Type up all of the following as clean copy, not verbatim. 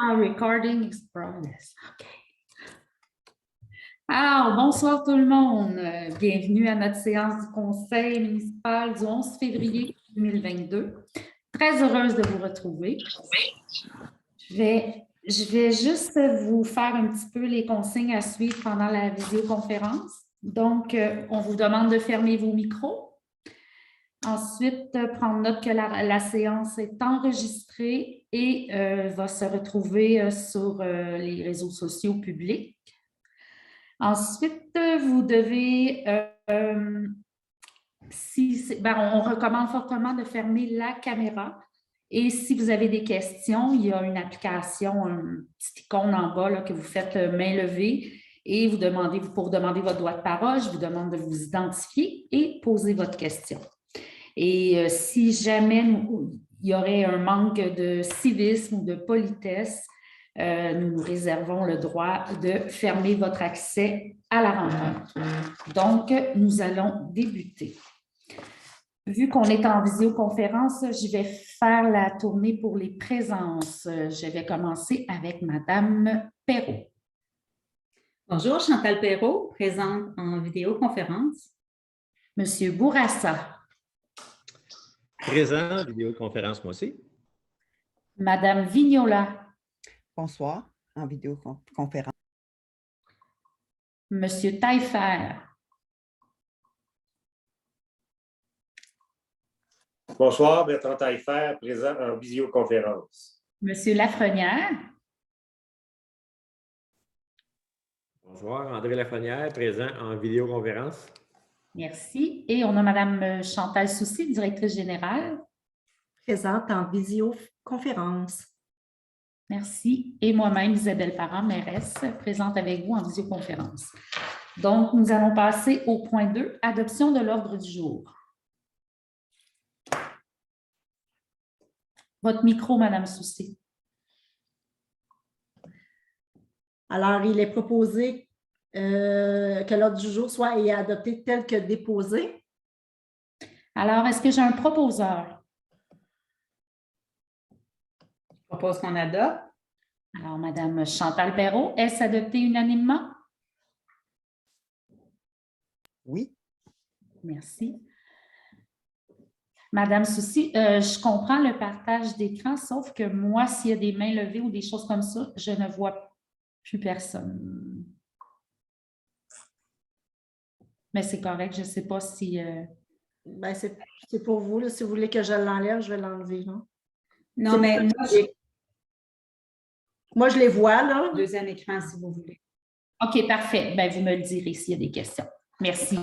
Ah, recording is progress. OK. Alors, bonsoir tout le monde. Bienvenue à notre séance du Conseil municipal du 11 février 2022. Très heureuse de vous retrouver. Je vais juste vous faire un petit peu les consignes à suivre pendant la visioconférence. Donc, on vous demande de fermer vos micros. Ensuite, prendre note que la séance est enregistrée et va se retrouver sur les réseaux sociaux publics. Ensuite, vous devez, on recommande fortement de fermer la caméra. Et si vous avez des questions, il y a une application, un petit icône en bas là, que vous faites main levée et pour demander votre droit de parole, je vous demande de vous identifier et poser votre question. Et si jamais il y aurait un manque de civisme ou de politesse, nous nous réservons le droit de fermer votre accès à la rencontre. Donc, nous allons débuter. Vu qu'on est en visioconférence, je vais faire la tournée pour les présences. Je vais commencer avec Madame Perrault. Bonjour, Chantal Perrault, présente en vidéoconférence. Monsieur Bourassa. Présent en vidéoconférence, moi aussi. Madame Vignola. Bonsoir, en vidéoconférence. Monsieur Taillefer. Bonsoir, Bertrand Taillefer, présent en visioconférence. Monsieur Lafrenière. Bonsoir, André Lafrenière, présent en vidéoconférence. Merci. Et on a Madame Chantal Soucy, directrice générale. Présente en visioconférence. Merci. Et moi-même, Isabelle Parent, mairesse, présente avec vous en visioconférence. Donc, nous allons passer au point 2, adoption de l'ordre du jour. Votre micro, Madame Soucy. Alors, il est proposé que l'ordre du jour soit adopté tel que déposé. Alors, est-ce que j'ai un proposeur? Je propose qu'on adopte. Alors, Madame Chantal Perrault, est-ce adopté unanimement? Oui. Merci. Madame Soucy, je comprends le partage d'écran, sauf que moi, s'il y a des mains levées ou des choses comme ça, je ne vois plus personne. Mais c'est correct, je ne sais pas si… Ben, c'est pour vous. Là, si vous voulez que je l'enlève, je vais l'enlever. Non, mais moi, je les vois, là. Deuxième écran, si vous voulez. OK, parfait. Ben, vous me le direz s'il y a des questions. Merci.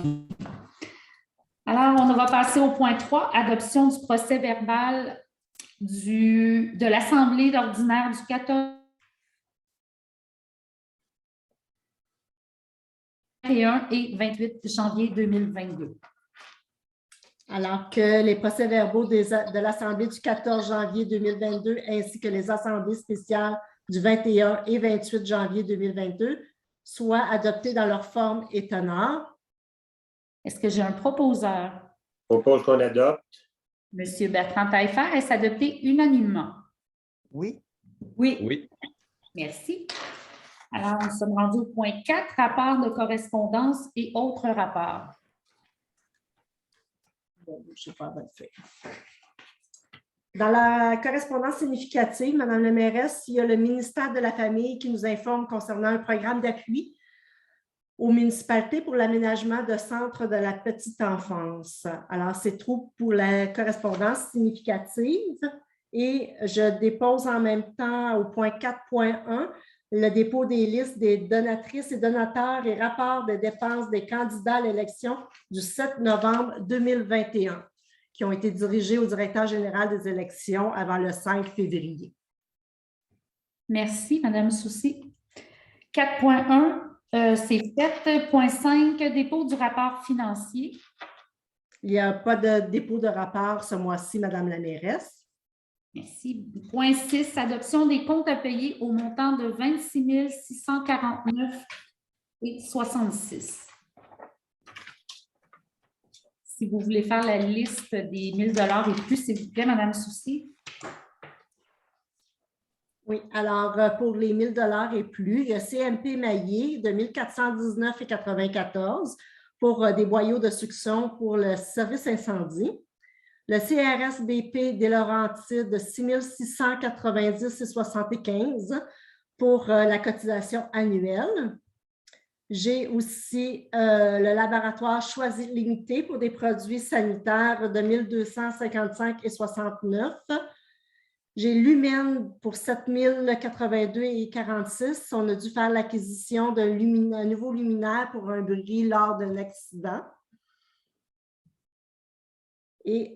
Alors, on va passer au point 3, adoption du procès verbal de l'Assemblée ordinaire du 14 et 28 janvier 2022. Alors que les procès-verbaux de l'Assemblée du 14 janvier 2022 ainsi que les assemblées spéciales du 21 et 28 janvier 2022 soient adoptés dans leur forme et teneur. Est-ce que j'ai un proposeur? Je propose qu'on adopte. Monsieur Bertrand Taillefer, est-ce adopté unanimement? Oui. Oui. Oui. Merci. Alors, nous sommes rendus au point 4, rapport de correspondance et autres rapports. Je sais pas, on va le faire. Dans la correspondance significative, Madame la mairesse, il y a le ministère de la Famille qui nous informe concernant un programme d'appui aux municipalités pour l'aménagement de centres de la petite enfance. Alors, c'est tout pour la correspondance significative. Et je dépose en même temps au point 4.1 le dépôt des listes des donatrices et donateurs et rapports de dépenses des candidats à l'élection du 7 novembre 2021 qui ont été dirigés au directeur général des élections avant le 5 février. Merci, Madame Soucy. 4.1, c'est fait. Point 5, dépôt du rapport financier. Il n'y a pas de dépôt de rapport ce mois-ci, Madame la mairesse. Merci. Point 6, adoption des comptes à payer au montant de 26 649,66. Si vous voulez faire la liste des 1 000 $ et plus, s'il vous plaît, Madame Soucy. Oui, alors pour les 1 000 et plus, il y a CMP Maillé de 1 419,94 pour des boyaux de succion pour le service incendie. Le CRSBP des Laurentides de 6 690,75 pour la cotisation annuelle. J'ai aussi le laboratoire Choisi Limité pour des produits sanitaires de 1 255,69. J'ai Lumen pour 7 082,46. On a dû faire l'acquisition d'un nouveau luminaire pour un bris lors d'un accident. Et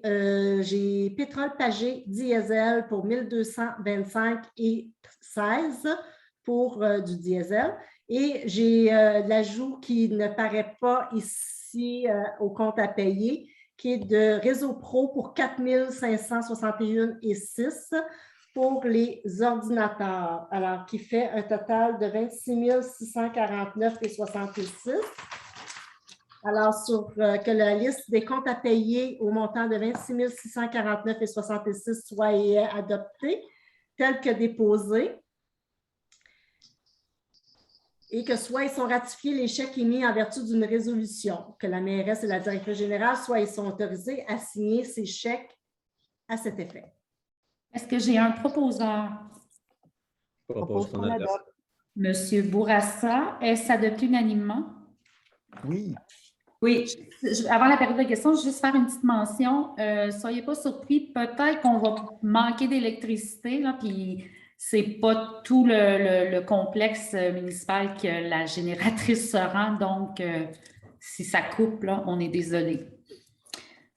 j'ai Pétrole Pagé diesel pour 1 225,16 pour du diesel. Et j'ai l'ajout qui ne paraît pas ici au compte à payer, qui est de Réseau Pro pour 4 561,06 pour les ordinateurs, alors qui fait un total de 26 649,66. Alors, que la liste des comptes à payer au montant de 26 649,66 soit adoptée, telle que déposée, et que soit ils sont ratifiés les chèques émis en vertu d'une résolution, que la mairesse et la directrice générale soit ils sont autorisés à signer ces chèques à cet effet. Est-ce que j'ai un proposeur? Je Propose qu'on adopte. Monsieur Bourassa, est-ce adopté unanimement? Oui. Oui. Avant la période de questions, je vais juste faire une petite mention. Soyez pas surpris, peut-être qu'on va manquer d'électricité, là, puis c'est pas tout le complexe municipal que la génératrice se rend, donc si ça coupe, là, on est désolé.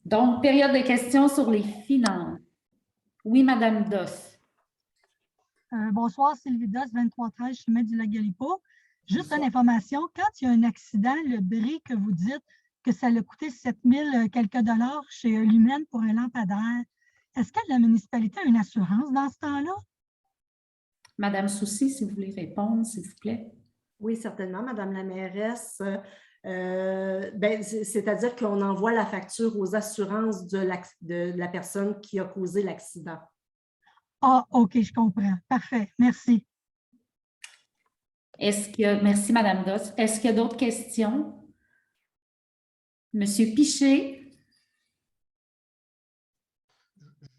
Donc, période de questions sur les finances. Oui, Madame Doss. Bonsoir, Sylvie Doss, 2313, chemin du Lac-Galipo. Juste une information, quand il y a un accident, le bris que vous dites que ça a coûté 7 000 quelques dollars chez Lumen pour un lampadaire, est-ce que la municipalité a une assurance dans ce temps-là? Madame Soucy, si vous voulez répondre, s'il vous plaît. Oui, certainement, Madame la mairesse. C'est-à-dire qu'on envoie la facture aux assurances de la personne qui a causé l'accident. Ah, OK, je comprends. Parfait. Merci. Merci, Madame Doss. Est-ce qu'il y a d'autres questions? Monsieur Piché.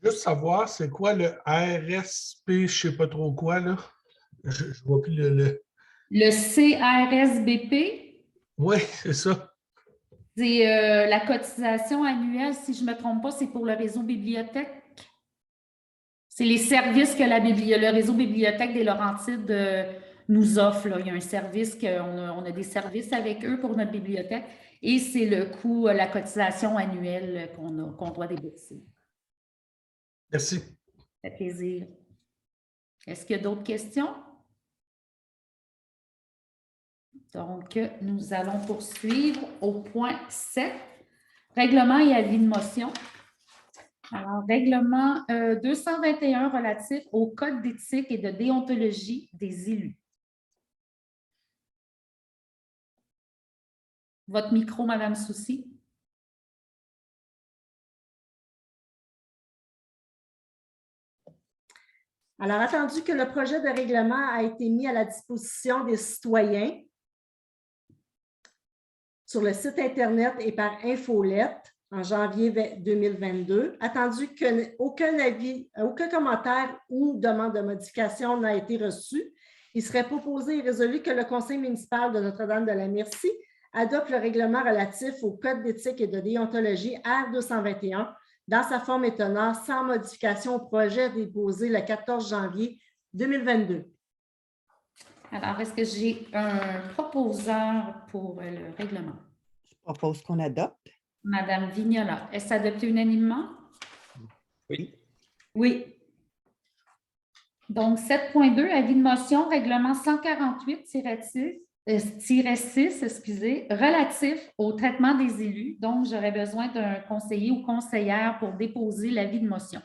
Juste savoir, c'est quoi le RSP, je ne sais pas trop quoi, là? Je ne vois plus le... Le CRSBP? Oui, c'est ça. C'est la cotisation annuelle, si je ne me trompe pas, c'est pour le réseau bibliothèque. C'est les services que le réseau bibliothèque des Laurentides nous offre. Là. Il y a un service on a des services avec eux pour notre bibliothèque et c'est le coût, la cotisation annuelle qu'on doit débourser. Merci. Ça fait plaisir. Est-ce qu'il y a d'autres questions? Donc, nous allons poursuivre au point 7, règlement et avis de motion. Alors, règlement 221 relatif au code d'éthique et de déontologie des élus. Votre micro, Madame Soucy. Alors, attendu que le projet de règlement a été mis à la disposition des citoyens sur le site Internet et par infolette en janvier 2022, attendu qu'aucun avis, aucun commentaire ou demande de modification n'a été reçu, il serait proposé et résolu que le Conseil municipal de Notre-Dame-de-la-Merci adopte le règlement relatif au Code d'éthique et de déontologie R221 dans sa forme et teneur sans modification au projet déposé le 14 janvier 2022. Alors, est-ce que j'ai un proposeur pour le règlement? Je propose qu'on adopte. Madame Vignola, est-ce adopté unanimement? Oui. Oui. Donc, 7.2, avis de motion, règlement 148-6, relatif au traitement des élus. Donc, j'aurais besoin d'un conseiller ou conseillère pour déposer l'avis de motion.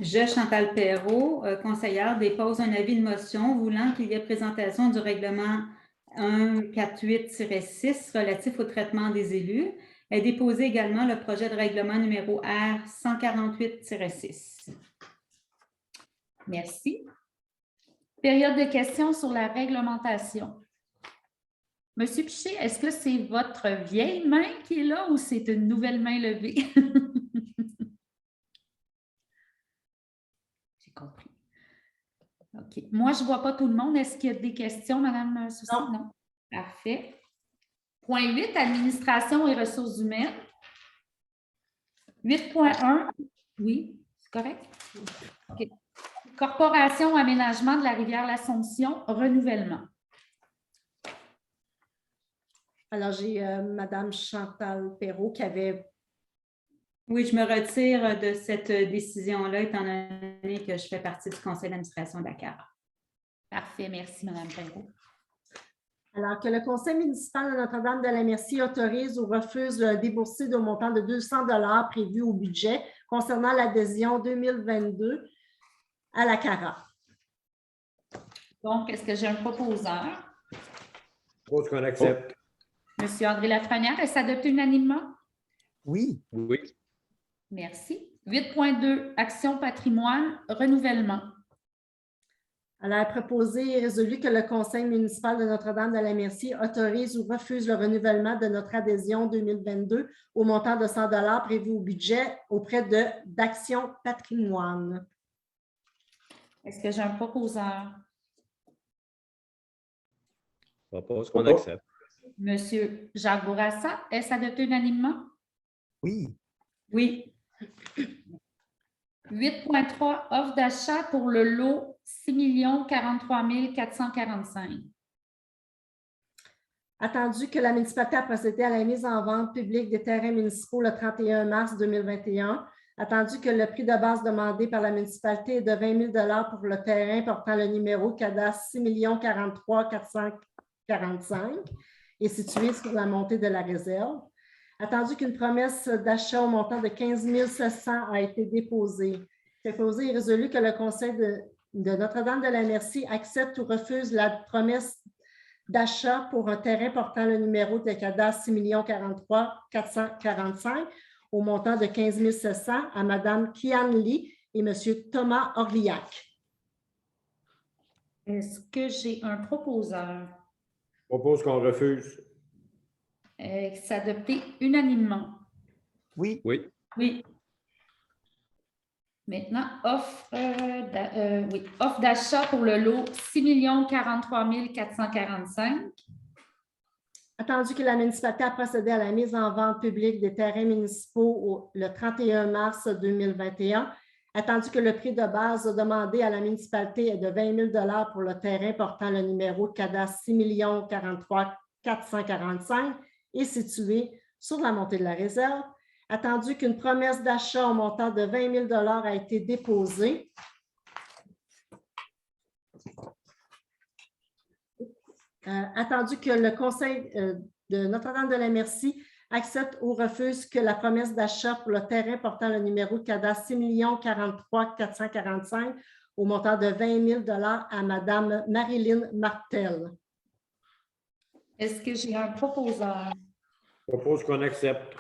Je, Chantal Perrault, conseillère, dépose un avis de motion voulant qu'il y ait présentation du règlement 148-6 relatif au traitement des élus est déposé également le projet de règlement numéro R 148-6. Merci. Période de questions sur la réglementation. Monsieur Piché, est-ce que c'est votre vieille main qui est là ou c'est une nouvelle main levée? J'ai compris. OK. Moi, je ne vois pas tout le monde. Est-ce qu'il y a des questions, Mme Soucy? Non. Parfait. Point 8, administration et ressources humaines. 8.1, oui, c'est correct? OK. Corporation aménagement de la rivière l'Assomption, renouvellement. Alors, j'ai Mme Chantal Perrault qui avait... Oui, je me retire de cette décision-là, étant donné que je fais partie du conseil d'administration de la CARA. Parfait, merci, Mme Perrault. Alors, que le conseil municipal de Notre-Dame-de-la-Merci autorise ou refuse le déboursé d'un montant de 200 $ prévu au budget concernant l'adhésion 2022 à la CARA. Donc, est-ce que j'ai un proposeur? Je propose qu'on accepte. Monsieur André Lafrenière, est-ce adopté unanimement? Oui. Oui. Merci. 8.2, action patrimoine, renouvellement. Alors, proposé et résolu que le conseil municipal de Notre-Dame-de-la-Merci autorise ou refuse le renouvellement de notre adhésion 2022 au montant de 100 $ prévu au budget auprès d'Action Patrimoine. Est-ce que j'ai un proposeur? Je propose qu'on accepte. Monsieur Jacques Bourassa, est-ce adopté unanimement? Oui. Oui. 8.3, offre d'achat pour le lot 6 043 445. Attendu que la municipalité a procédé à la mise en vente publique des terrains municipaux le 31 mars 2021, attendu que le prix de base demandé par la municipalité est de 20 000 $ pour le terrain portant le numéro cadastre 6 043 445 et situé sur la montée de la réserve. Attendu qu'une promesse d'achat au montant de 15 700 a été déposée. Déposé et résolu que le conseil de Notre-Dame-de-la-Merci accepte ou refuse la promesse d'achat pour un terrain portant le numéro de cadastre 6 043 445 au montant de 15 700 à Mme Kian Lee et M. Thomas Orliac. Est-ce que j'ai un proposeur? Je propose qu'on refuse. C'est adopté unanimement. Oui. Oui. Oui. Maintenant, offre d'achat pour le lot 6 043 445. Attendu que la municipalité a procédé à la mise en vente publique des terrains municipaux le 31 mars 2021, attendu que le prix de base demandé à la municipalité est de 20 000 $ pour le terrain portant le numéro de cadastre 6 043 445 et situé sur la montée de la réserve, attendu qu'une promesse d'achat au montant de 20 000 $ a été déposée. Attendu que le conseil de Notre-Dame-de-la-Merci accepte ou refuse que la promesse d'achat pour le terrain portant le numéro de cadastre 6 043 445 au montant de 20 000 $ à Mme Marilyn Martel. Est-ce que j'ai un proposeur? Je propose qu'on accepte.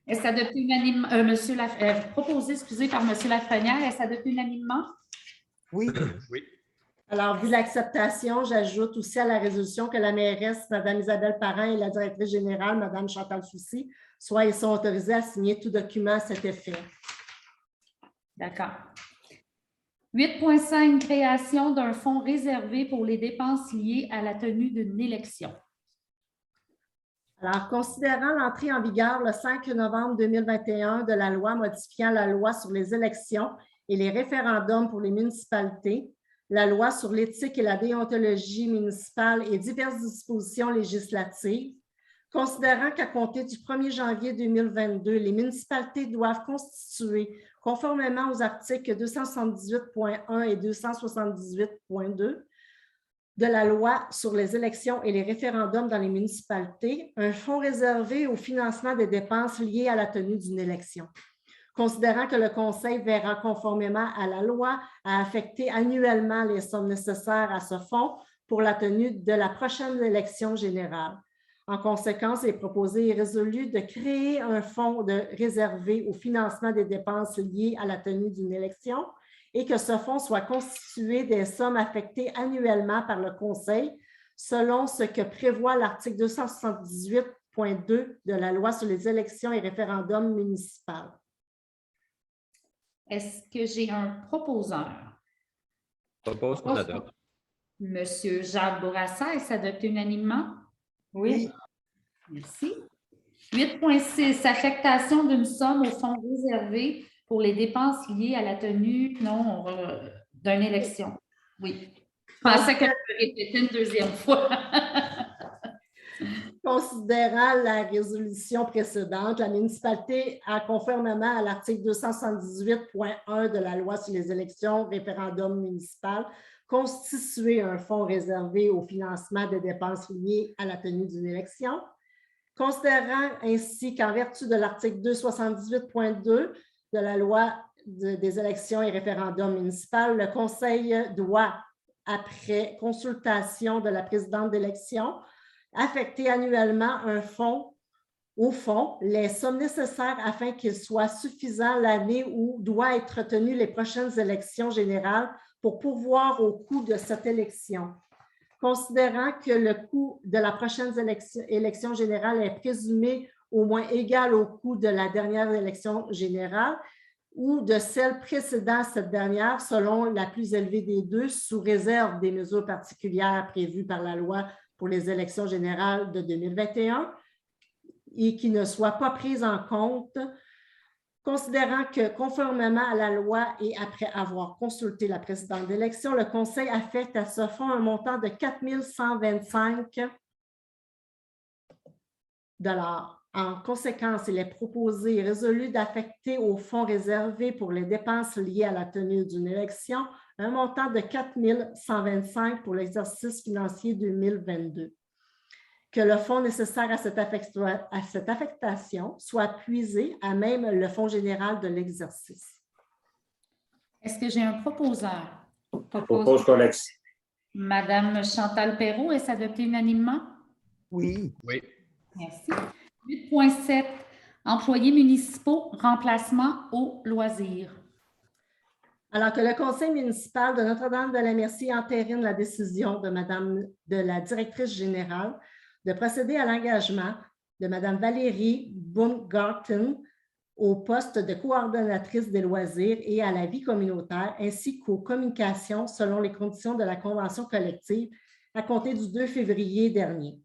Est-ce adopté unanimement? Proposé, excusez, par M. Lafrenière, est-ce adopté unanimement? Oui. Oui. Alors, vu l'acceptation, j'ajoute aussi à la résolution que la mairesse, Mme Isabelle Parent, et la directrice générale, Mme Chantal Soucy, soient et sont autorisées à signer tout document à cet effet. D'accord. 8.5, création d'un fonds réservé pour les dépenses liées à la tenue d'une élection. Alors, considérant l'entrée en vigueur le 5 novembre 2021 de la loi modifiant la loi sur les élections et les référendums pour les municipalités, la loi sur l'éthique et la déontologie municipale et diverses dispositions législatives, considérant qu'à compter du 1er janvier 2022, les municipalités doivent constituer, conformément aux articles 278.1 et 278.2 de la loi sur les élections et les référendums dans les municipalités, un fonds réservé au financement des dépenses liées à la tenue d'une élection. Considérant que le Conseil verra conformément à la loi à affecter annuellement les sommes nécessaires à ce fonds pour la tenue de la prochaine élection générale. En conséquence, il est proposé et résolu de créer un fonds réservé au financement des dépenses liées à la tenue d'une élection et que ce fonds soit constitué des sommes affectées annuellement par le Conseil selon ce que prévoit l'article 278.2 de la loi sur les élections et référendums municipaux. Est-ce que j'ai un proposeur? Propose qu'on adopte. Monsieur Jacques Bourassa, est-ce adopté unanimement? Oui. Merci. 8.6, affectation d'une somme au fonds réservé pour les dépenses liées à la tenue d'une élection. Oui. Je pensais que je le répétais une deuxième fois. Considérant la résolution précédente, la municipalité a, conformément à l'article 278.1 de la loi sur les élections, référendums municipaux, constitué un fonds réservé au financement des dépenses liées à la tenue d'une élection. Considérant ainsi qu'en vertu de l'article 278.2 de la loi des élections et référendums municipaux, le Conseil doit, après consultation de la présidente d'élection, affecter annuellement au fonds les sommes nécessaires afin qu'il soit suffisant l'année où doivent être tenues les prochaines élections générales pour pourvoir au coût de cette élection. Considérant que le coût de la prochaine élection générale est présumé au moins égal au coût de la dernière élection générale ou de celle précédant cette dernière, selon la plus élevée des deux, sous réserve des mesures particulières prévues par la loi pour les élections générales de 2021 et qui ne soient pas prises en compte, considérant que, conformément à la loi et après avoir consulté la présidente d'élection, le Conseil affecte à ce fonds un montant de 4 125 $. En conséquence, il est proposé et résolu d'affecter au fonds réservé pour les dépenses liées à la tenue d'une élection un montant de 4 125 $ pour l'exercice financier 2022. Que le fonds nécessaire à cette affectation soit puisé à même le fonds général de l'exercice. Est-ce que j'ai un proposeur? Propose qu'on accepte. Madame Chantal Perrault, est-ce adopté unanimement? Oui. Oui. Merci. 8.7, employés municipaux, remplacement au loisir. Alors que le Conseil municipal de Notre-Dame-de-la-Merci entérine la décision de la directrice générale de procéder à l'engagement de Mme Valérie Baumgarten au poste de coordonnatrice des loisirs et à la vie communautaire, ainsi qu'aux communications selon les conditions de la convention collective à compter du 2 février dernier.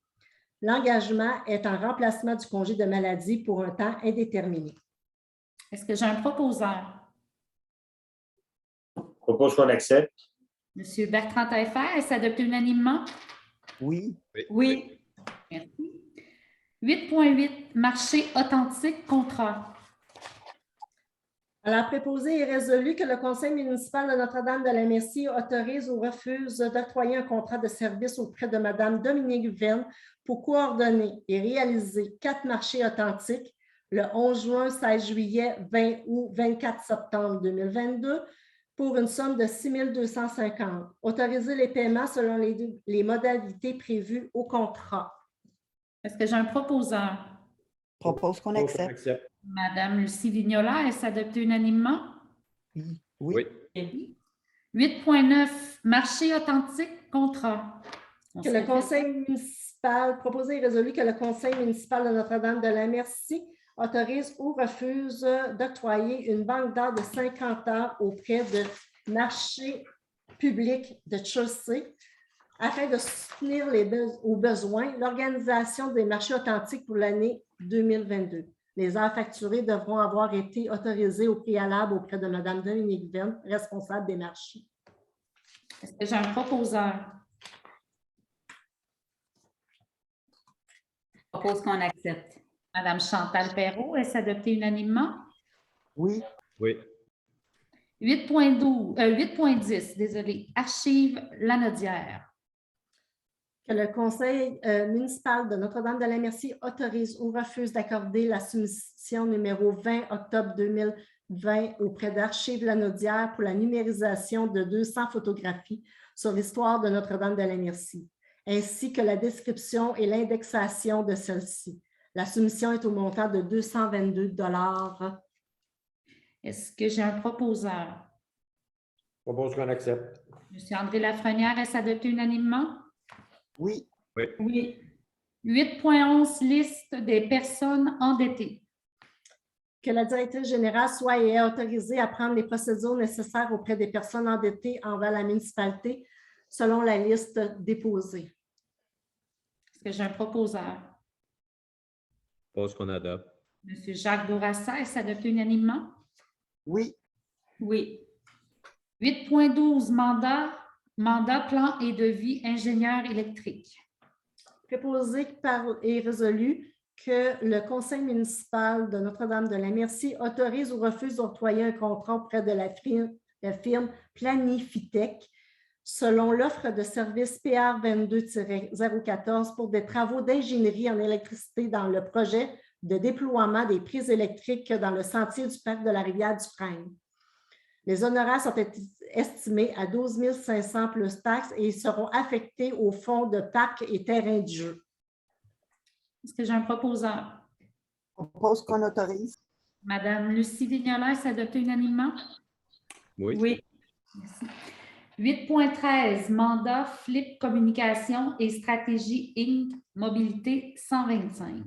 L'engagement est en remplacement du congé de maladie pour un temps indéterminé. Est-ce que j'ai un proposeur? Propose qu'on accepte. Monsieur Bertrand Taillefer, est-ce adopté unanimement? Oui. Oui. Merci. 8.8, marché authentique, contrat. Alors, préposé et résolu que le Conseil municipal de Notre-Dame-de-la-Merci autorise ou refuse d'octroyer un contrat de service auprès de Mme Dominique Venn pour coordonner et réaliser 4 marchés authentiques le 11 juin, 16 juillet, 20 août, 24 septembre 2022 pour une somme de 6 250 $. Autoriser les paiements selon les modalités prévues au contrat. Est-ce que j'ai un proposeur? Propose qu'on accepte. Madame Lucie Vignola, est-ce adopté unanimement? Oui. Oui. Oui. 8.9, marché authentique, contrat. Que le Conseil municipal, proposé et résolu que le Conseil municipal de Notre-Dame-de-la-Merci autorise ou refuse d'octroyer une banque d'art de 50 heures auprès de marchés publics de Chaussée afin de soutenir aux besoins l'organisation des marchés authentiques pour l'année 2022. Les heures facturées devront avoir été autorisées au préalable auprès de Mme Dominique Venn, responsable des marchés. Est-ce que j'ai un proposeur? Propose qu'on accepte. Madame Chantal Perrault, est-ce adopté unanimement? Oui. Oui. 8.10, désolé, archives Lanaudière. Que le Conseil municipal de Notre-Dame-de-la-Merci autorise ou refuse d'accorder la soumission numéro 20 octobre 2020 auprès d'Archives Lanaudière pour la numérisation de 200 photographies sur l'histoire de Notre-Dame-de-la-Merci, ainsi que la description et l'indexation de celle-ci. La soumission est au montant de 222 $. Est-ce que j'ai un proposeur? Propose qu'on accepte. Monsieur André Lafrenière, est-ce adopté unanimement? Oui. Oui. 8.11, liste des personnes endettées. Que la directrice générale soit et est autorisée à prendre les procédures nécessaires auprès des personnes endettées envers la municipalité selon la liste déposée. Est-ce que j'ai un proposeur? Propose qu'on adopte. Monsieur Jacques Bourassa, est-ce adopté unanimement? Oui. Oui. 8.12, mandat, plan et devis ingénieur électrique. Proposé par et résolu que le conseil municipal de Notre-Dame-de-la-Merci autorise ou refuse d'octroyer un contrat auprès de la firme Planifitech selon l'offre de service PR 22-014 pour des travaux d'ingénierie en électricité dans le projet de déploiement des prises électriques dans le sentier du parc de la Rivière-du-Frêne. Les honoraires sont estimés à 12 500 plus taxes et ils seront affectés au fonds de parc et terrain de jeu. Est-ce que j'ai un proposeur? Propose qu'on autorise. Madame Lucie Vignola, est-ce adopté unanimement? Oui. Oui. Merci. 8.13, mandat Flip Communication et Stratégie Inc. Mobilité 125.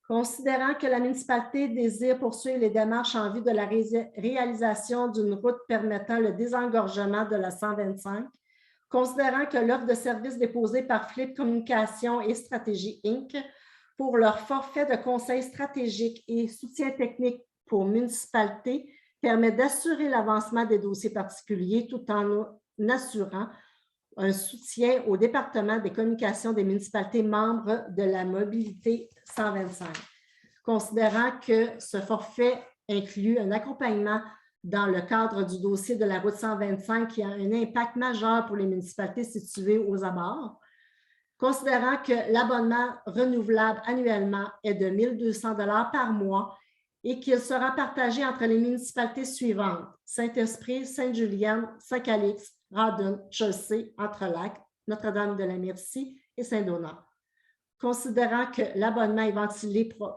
Considérant que la municipalité désire poursuivre les démarches en vue de la réalisation d'une route permettant le désengorgement de la 125, considérant que l'offre de services déposée par Flip Communication et Stratégie Inc. pour leur forfait de conseil stratégique et soutien technique pour municipalité permet d'assurer l'avancement des dossiers particuliers tout en assurant un soutien au département des communications des municipalités membres de la mobilité 125. Considérant que ce forfait inclut un accompagnement dans le cadre du dossier de la route 125 qui a un impact majeur pour les municipalités situées aux abords, considérant que l'abonnement renouvelable annuellement est de 1 200 $ par mois et qu'il sera partagé entre les municipalités suivantes: Saint-Esprit, Sainte-Julienne, Saint-Calix, Rawdon, Chelsea, Entrelacs, Notre-Dame-de-la-Merci et Saint-Donat. Considérant que l'abonnement est ventilé en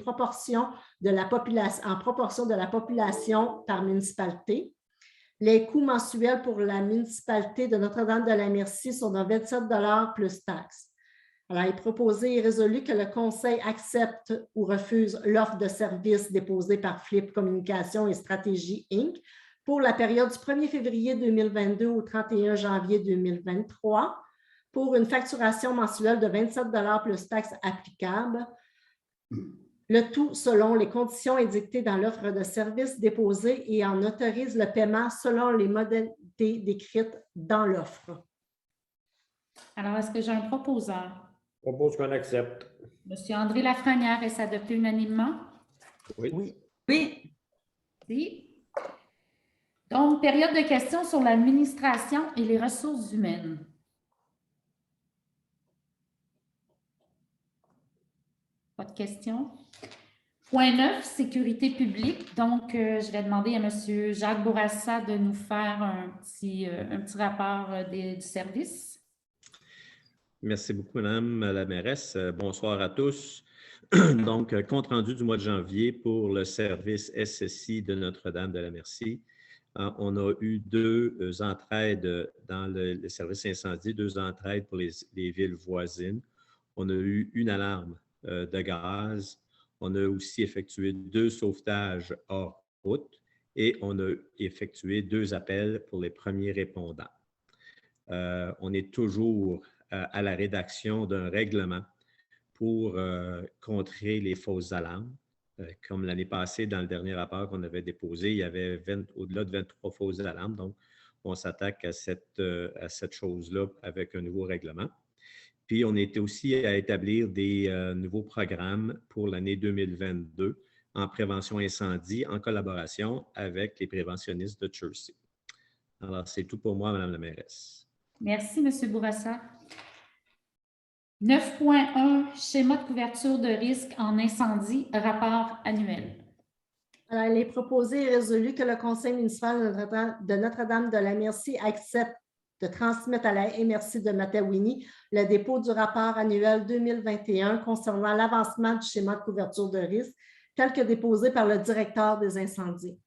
proportion de la population par municipalité, les coûts mensuels pour la municipalité de Notre-Dame-de-la-Merci sont de 27 $ plus taxes. Alors, il est proposé et résolu que le conseil accepte ou refuse l'offre de services déposée par Flip Communication et Stratégie Inc. pour la période du 1er février 2022 au 31 janvier 2023 pour une facturation mensuelle de 27 $ plus taxes applicables, le tout selon les conditions édictées dans l'offre de services déposée et en autorise le paiement selon les modalités décrites dans l'offre. Alors, est-ce que j'ai un proposeur? Propose qu'on accepte. Monsieur André Lafrenière, est-ce adopté unanimement? Oui. Oui. Oui. Oui. Donc, période de questions sur l'administration et les ressources humaines. Pas de questions? Point 9, sécurité publique. Donc, je vais demander à M. Jacques Bourassa de nous faire un petit rapport du service. Merci beaucoup, Madame la mairesse. Bonsoir à tous. Donc, compte rendu du mois de janvier pour le service SSI de Notre-Dame-de-la-Merci. On a eu 2 entraides dans le service incendie, 2 entraides pour les villes voisines. On a eu une alarme de gaz. On a aussi effectué 2 sauvetages hors route et on a effectué 2 appels pour les premiers répondants. On est toujours à la rédaction d'un règlement pour contrer les fausses alarmes. Comme l'année passée, dans le dernier rapport qu'on avait déposé, il y avait au-delà de 23 fausses alarmes. Donc, on s'attaque à cette chose-là avec un nouveau règlement. Puis, on était aussi à établir des nouveaux programmes pour l'année 2022 en prévention incendie en collaboration avec les préventionnistes de Chelsea. Alors, c'est tout pour moi, Madame la mairesse. Merci, M. Bourassa. 9.1, schéma de couverture de risque en incendie, rapport annuel. Alors, il est proposé et résolu que le conseil municipal de Notre-Dame-de-la-Merci accepte de transmettre à la MRC de Matawini le dépôt du rapport annuel 2021 concernant l'avancement du schéma de couverture de risque tel que déposé par le directeur des incendies.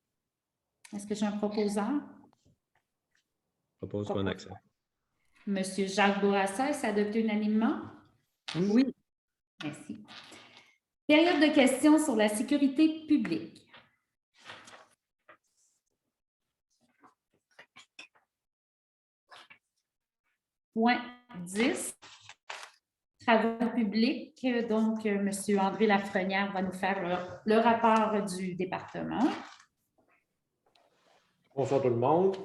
Est-ce que j'ai un proposant? Je propose qu'on accepte. Monsieur Jacques Bourassa, est-ce adopté unanimement? Oui. Merci. Période de questions sur la sécurité publique. Point 10. Travaux publics. Donc, M. André Lafrenière va nous faire le rapport du département. Bonsoir tout le monde.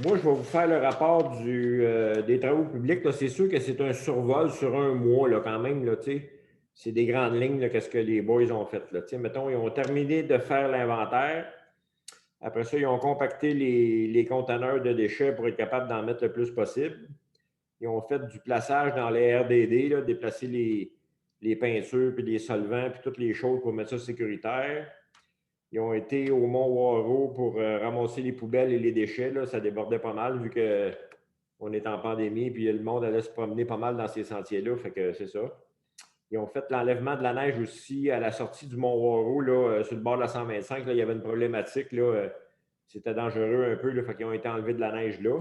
Moi, je vais vous faire le rapport des travaux publics. C'est sûr que c'est un survol sur un mois là, quand même. C'est des grandes lignes, qu'est-ce que les boys ont fait. Là. Mettons, ils ont terminé de faire l'inventaire. Après ça, ils ont compacté les conteneurs de déchets pour être capables d'en mettre le plus possible. Ils ont fait du plaçage dans les RDD, là, déplacer les peintures, puis les solvants, puis toutes les choses pour mettre ça sécuritaire. Ils ont été au Mont-Waro pour ramasser les poubelles et les déchets. Là. Ça débordait pas mal vu qu'on est en pandémie, puis le monde allait se promener pas mal dans ces sentiers-là. Fait que c'est ça. Ils ont fait l'enlèvement de la neige aussi à la sortie du Mont-Waro, là, sur le bord de la 125. Là, il y avait une problématique. Là, c'était dangereux un peu. Là, fait qu'ils ont été enlevés de la neige là.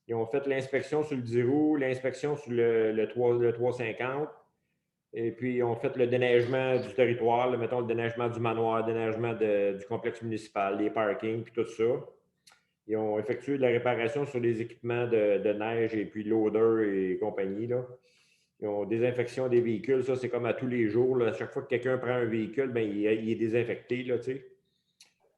Ils ont fait l'inspection sur le 10 roues, l'inspection sur le 350. Et puis, ils ont fait le déneigement du territoire, là, mettons le déneigement du manoir, le déneigement du complexe municipal, les parkings, puis tout ça. Ils ont effectué de la réparation sur les équipements de neige et puis l'odeur et compagnie. Là. Ils ont désinfection des véhicules. Ça, c'est comme à tous les jours. Là. À chaque fois que quelqu'un prend un véhicule, bien, il est désinfecté. Là, tu sais.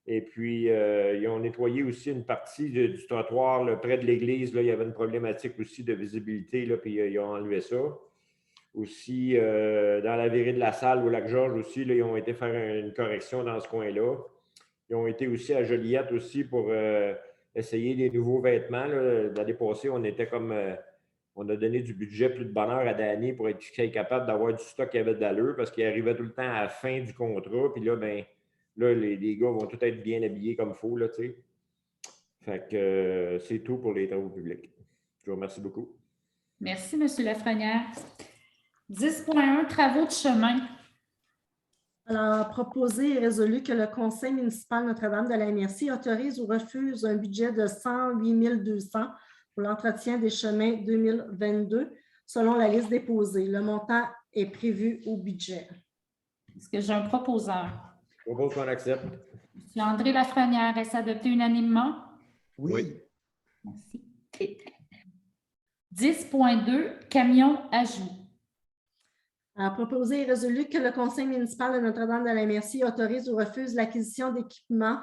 Et puis, ils ont nettoyé aussi une partie du trottoir là, près de l'église. Là, il y avait une problématique aussi de visibilité, là, puis ils ont enlevé ça. Aussi, dans la virée de la Salle au Lac-Georges aussi, là, ils ont été faire une correction dans ce coin-là. Ils ont été aussi à Joliette aussi pour essayer des nouveaux vêtements. Là. L'année passée, on était comme... on a donné du budget plus de bonheur à Danny pour être capable d'avoir du stock qui avait de l'allure parce qu'il arrivait tout le temps à la fin du contrat. Puis là, ben, là les gars vont tout être bien habillés comme il faut. Là, tu sais. Fait que c'est tout pour les travaux publics. Je vous remercie beaucoup. Merci, M. Lafrenière. 10.1, travaux de chemin. Alors, proposé et résolu que le Conseil municipal Notre-Dame de la MRC autorise ou refuse un budget de 108 200 pour l'entretien des chemins 2022 selon la liste déposée. Le montant est prévu au budget. Est-ce que j'ai un proposeur? Je propose qu'on accepte. M. André Lafrenière, est-ce adopté unanimement? Oui. Merci. 10.2, camion ajout. Proposé et résolu que le Conseil municipal de Notre-Dame de la MRC autorise ou refuse l'acquisition d'équipements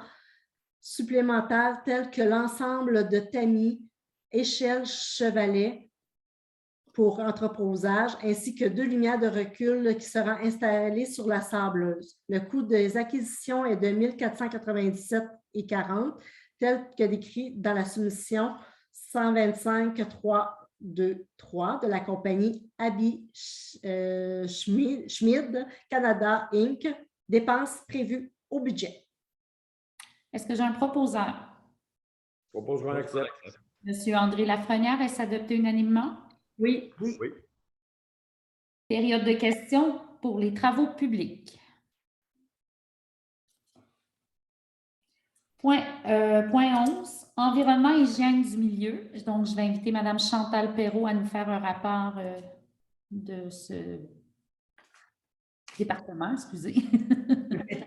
supplémentaires tels que l'ensemble de tamis, échelles, chevalets pour entreposage, ainsi que 2 lumières de recul qui seront installées sur la sableuse. Le coût des acquisitions est de 1 497,40 tel que décrit dans la soumission 125-323 de la compagnie Abby Schmid Canada Inc. Dépenses prévues au budget. Est-ce que j'ai un proposeur? Je propose qu'on accepte. M. André Lafrenière, est-ce adopté unanimement? Oui. Oui. Oui. Période de questions pour les travaux publics. Point 11, environnement et hygiène du milieu. Donc, je vais inviter Mme Chantal Perrault à nous faire un rapport de ce département, excusez.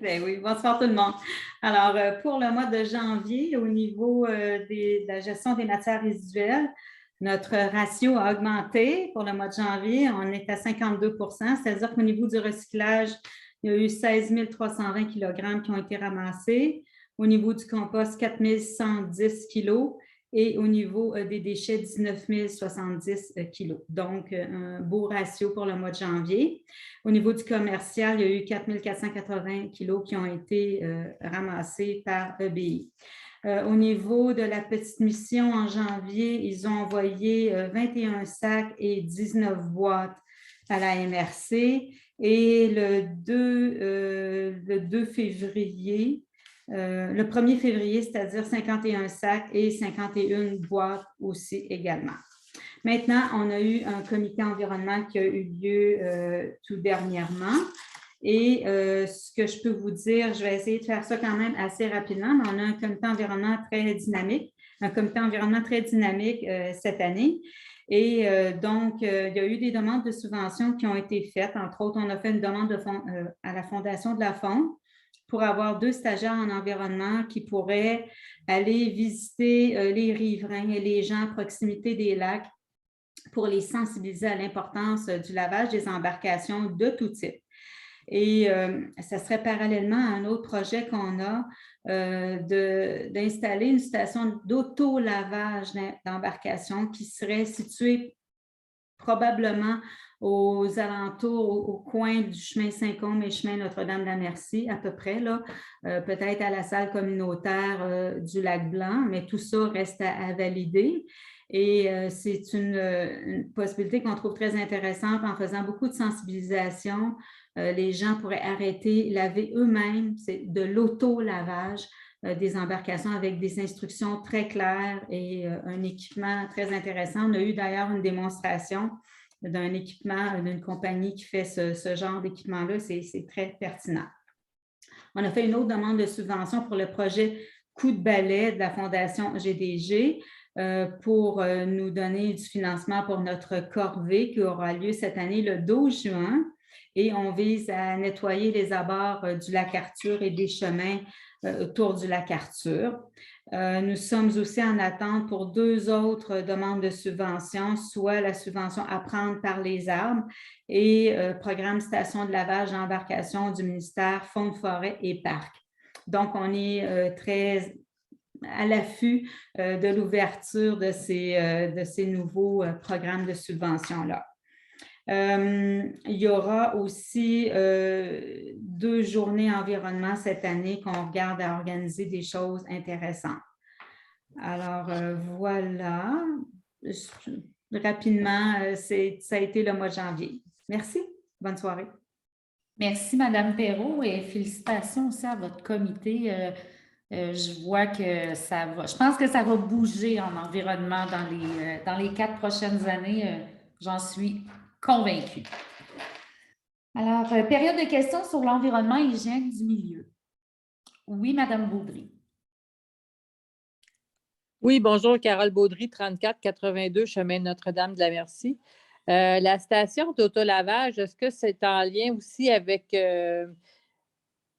Ben oui, bonsoir tout le monde. Alors, pour le mois de janvier, au niveau de la gestion des matières résiduelles, notre ratio a augmenté pour le mois de janvier. On est à 52 %, c'est-à-dire qu'au niveau du recyclage, il y a eu 16 320 kg qui ont été ramassés. Au niveau du compost, 4 110 kg et au niveau des déchets, 19 070 kg. Donc, un beau ratio pour le mois de janvier. Au niveau du commercial, il y a eu 4 480 kg qui ont été ramassés par EBI. Au niveau de la petite mission, en janvier, ils ont envoyé 21 sacs et 19 boîtes à la MRC. Et le 2 février, le 1er février, c'est-à-dire 51 sacs et 51 boîtes aussi également. Maintenant, on a eu un comité environnement qui a eu lieu tout dernièrement. Et ce que je peux vous dire, je vais essayer de faire ça quand même assez rapidement, mais on a un comité environnement très dynamique, cette année. Et donc, il y a eu des demandes de subventions qui ont été faites. Entre autres, on a fait une demande à la Fondation de la Faune pour avoir 2 stagiaires en environnement qui pourraient aller visiter les riverains et les gens à proximité des lacs pour les sensibiliser à l'importance du lavage des embarcations de tout type. Et ça serait parallèlement à un autre projet qu'on a d'installer une station d'auto-lavage d'embarcations qui serait située probablement aux alentours, au coin du chemin Saint-Côme et chemin Notre-Dame-de-la-Merci, à peu près, là, peut-être à la salle communautaire du Lac-Blanc, mais tout ça reste à valider. Et c'est une possibilité qu'on trouve très intéressante en faisant beaucoup de sensibilisation. Les gens pourraient arrêter, laver eux-mêmes, c'est de l'auto-lavage des embarcations avec des instructions très claires et un équipement très intéressant. On a eu d'ailleurs une démonstration d'un équipement, d'une compagnie qui fait ce genre d'équipement-là. C'est très pertinent. On a fait une autre demande de subvention pour le projet Coup de balai de la Fondation GDG pour nous donner du financement pour notre corvée qui aura lieu cette année le 12 juin. Et on vise à nettoyer les abords du lac Arthur et des chemins autour du lac Arthur. Nous sommes aussi en attente pour 2 autres demandes de subvention, soit la subvention Apprendre par les arbres et programme station de lavage d'embarcation du ministère Fonds de forêt et parcs. Donc, on est très à l'affût de l'ouverture de ces nouveaux programmes de subvention-là. Il y aura aussi 2 journées environnement cette année qu'on regarde à organiser des choses intéressantes. Alors, voilà. Rapidement, ça a été le mois de janvier. Merci. Bonne soirée. Merci, Mme Perrault, et félicitations aussi à votre comité. Je vois que ça va. Je pense que ça va bouger en environnement dans les 4 prochaines années. J'en suis convaincue. Alors, période de questions sur l'environnement et l'hygiène du milieu. Oui, Mme Baudry. Oui, bonjour, Carole Baudry, 3482 chemin Notre-Dame-de-la-Merci. La station d'autolavage, est-ce que c'est en lien aussi avec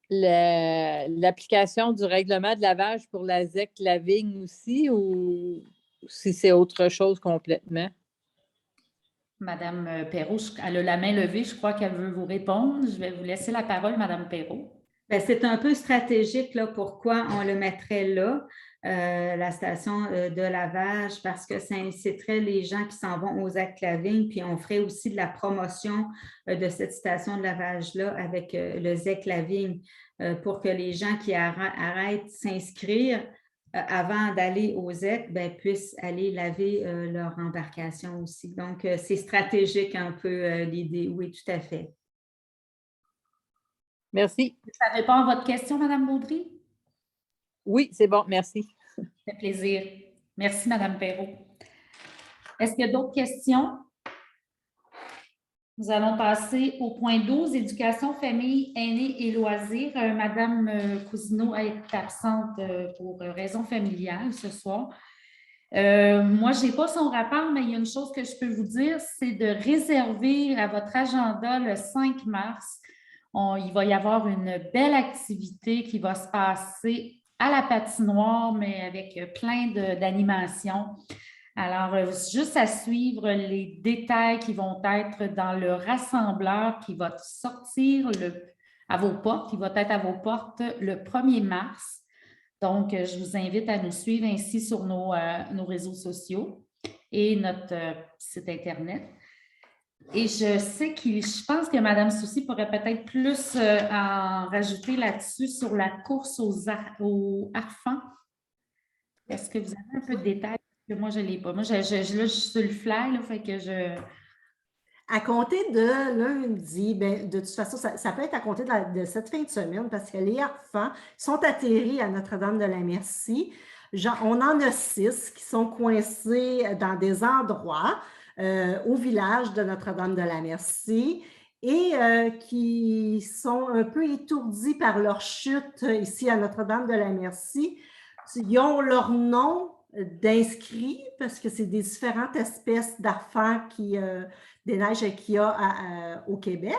l'application du règlement de lavage pour la ZEC Lavigne aussi, ou si c'est autre chose complètement? Madame Perrault, elle a la main levée, je crois qu'elle veut vous répondre. Je vais vous laisser la parole, Madame Perrault. Bien, c'est un peu stratégique, là, pourquoi on le mettrait là, la station de lavage, parce que ça inciterait les gens qui s'en vont aux ZEC Lavigne, puis on ferait aussi de la promotion de cette station de lavage-là avec le ZEC Lavigne pour que les gens qui arrêtent s'inscrire avant d'aller au ZEC, ben, puissent aller laver leur embarcation aussi. Donc, c'est stratégique un peu l'idée. Oui, tout à fait. Merci. Ça répond à votre question, Mme Baudry? Oui, c'est bon, merci. Ça fait plaisir. Merci, Mme Perrault. Est-ce qu'il y a d'autres questions? Nous allons passer au point 12, éducation, famille, aînés et loisirs. Madame Cousineau est absente pour raison familiale ce soir. Moi, je n'ai pas son rapport, mais il y a une chose que je peux vous dire, c'est de réserver à votre agenda le 5 mars. Il va y avoir une belle activité qui va se passer à la patinoire, mais avec plein d'animations. Alors, juste à suivre les détails qui vont être dans le rassembleur qui va sortir à vos portes, qui va être à vos portes le 1er mars. Donc, je vous invite à nous suivre ainsi sur nos réseaux sociaux et notre site Internet. Et je pense que Mme Soucy pourrait peut-être plus en rajouter là-dessus sur la course aux harfans. Est-ce que vous avez un peu de détails? Que moi, je ne l'ai pas. Moi, là, je suis sur le fly, là, fait que je... À compter de lundi, ben, de toute façon, ça peut être à compter de cette fin de semaine parce que les enfants sont atterris à Notre-Dame-de-la-Merci. On en a 6 qui sont coincés dans des endroits au village de Notre-Dame-de-la-Merci et qui sont un peu étourdis par leur chute ici à Notre-Dame-de-la-Merci. Ils ont leur nom d'inscrits parce que c'est des différentes espèces d'arfans des neiges qu'il y a au Québec.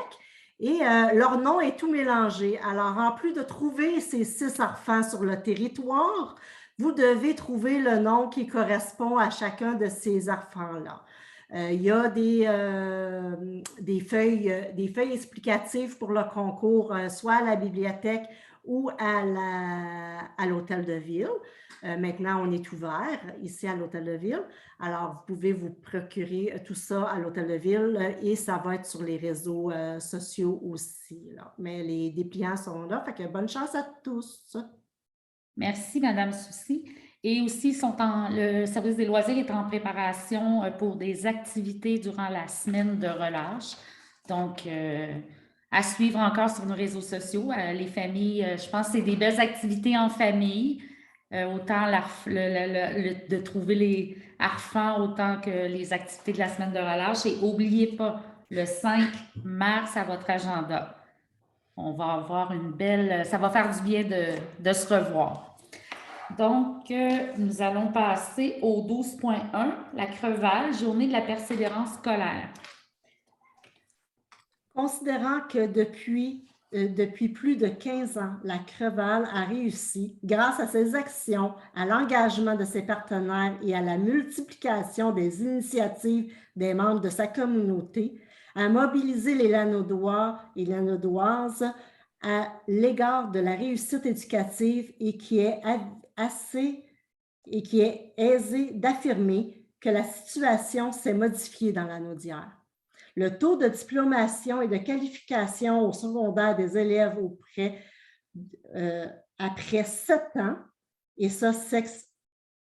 Et leur nom est tout mélangé. Alors, en plus de trouver ces 6 enfants sur le territoire, vous devez trouver le nom qui correspond à chacun de ces enfants-là. Il y a des feuilles explicatives pour le concours, soit à la bibliothèque ou à l'hôtel de ville. Maintenant, on est ouvert ici à l'Hôtel de Ville. Alors, vous pouvez vous procurer tout ça à l'Hôtel de Ville et ça va être sur les réseaux sociaux aussi. Là. Mais les dépliants sont là, fait que bonne chance à tous. Merci, Madame Soucy. Et aussi, le service des loisirs est en préparation pour des activités durant la semaine de relâche. Donc, à suivre encore sur nos réseaux sociaux. Les familles, je pense que c'est des belles activités en famille. Autant de trouver les harfans, autant que les activités de la semaine de relâche. Et n'oubliez pas, le 5 mars à votre agenda. On va avoir ça va faire du bien de se revoir. Donc, nous allons passer au 12.1, la Creval, journée de la persévérance scolaire. Considérant que depuis plus de 15 ans, la Creval a réussi, grâce à ses actions, à l'engagement de ses partenaires et à la multiplication des initiatives des membres de sa communauté, à mobiliser les Lanaudois et Lanaudoises à l'égard de la réussite éducative et qui est aisé d'affirmer que la situation s'est modifiée dans la Naudière. Le taux de diplomation et de qualification au secondaire des élèves après 7 ans, et ça, sexe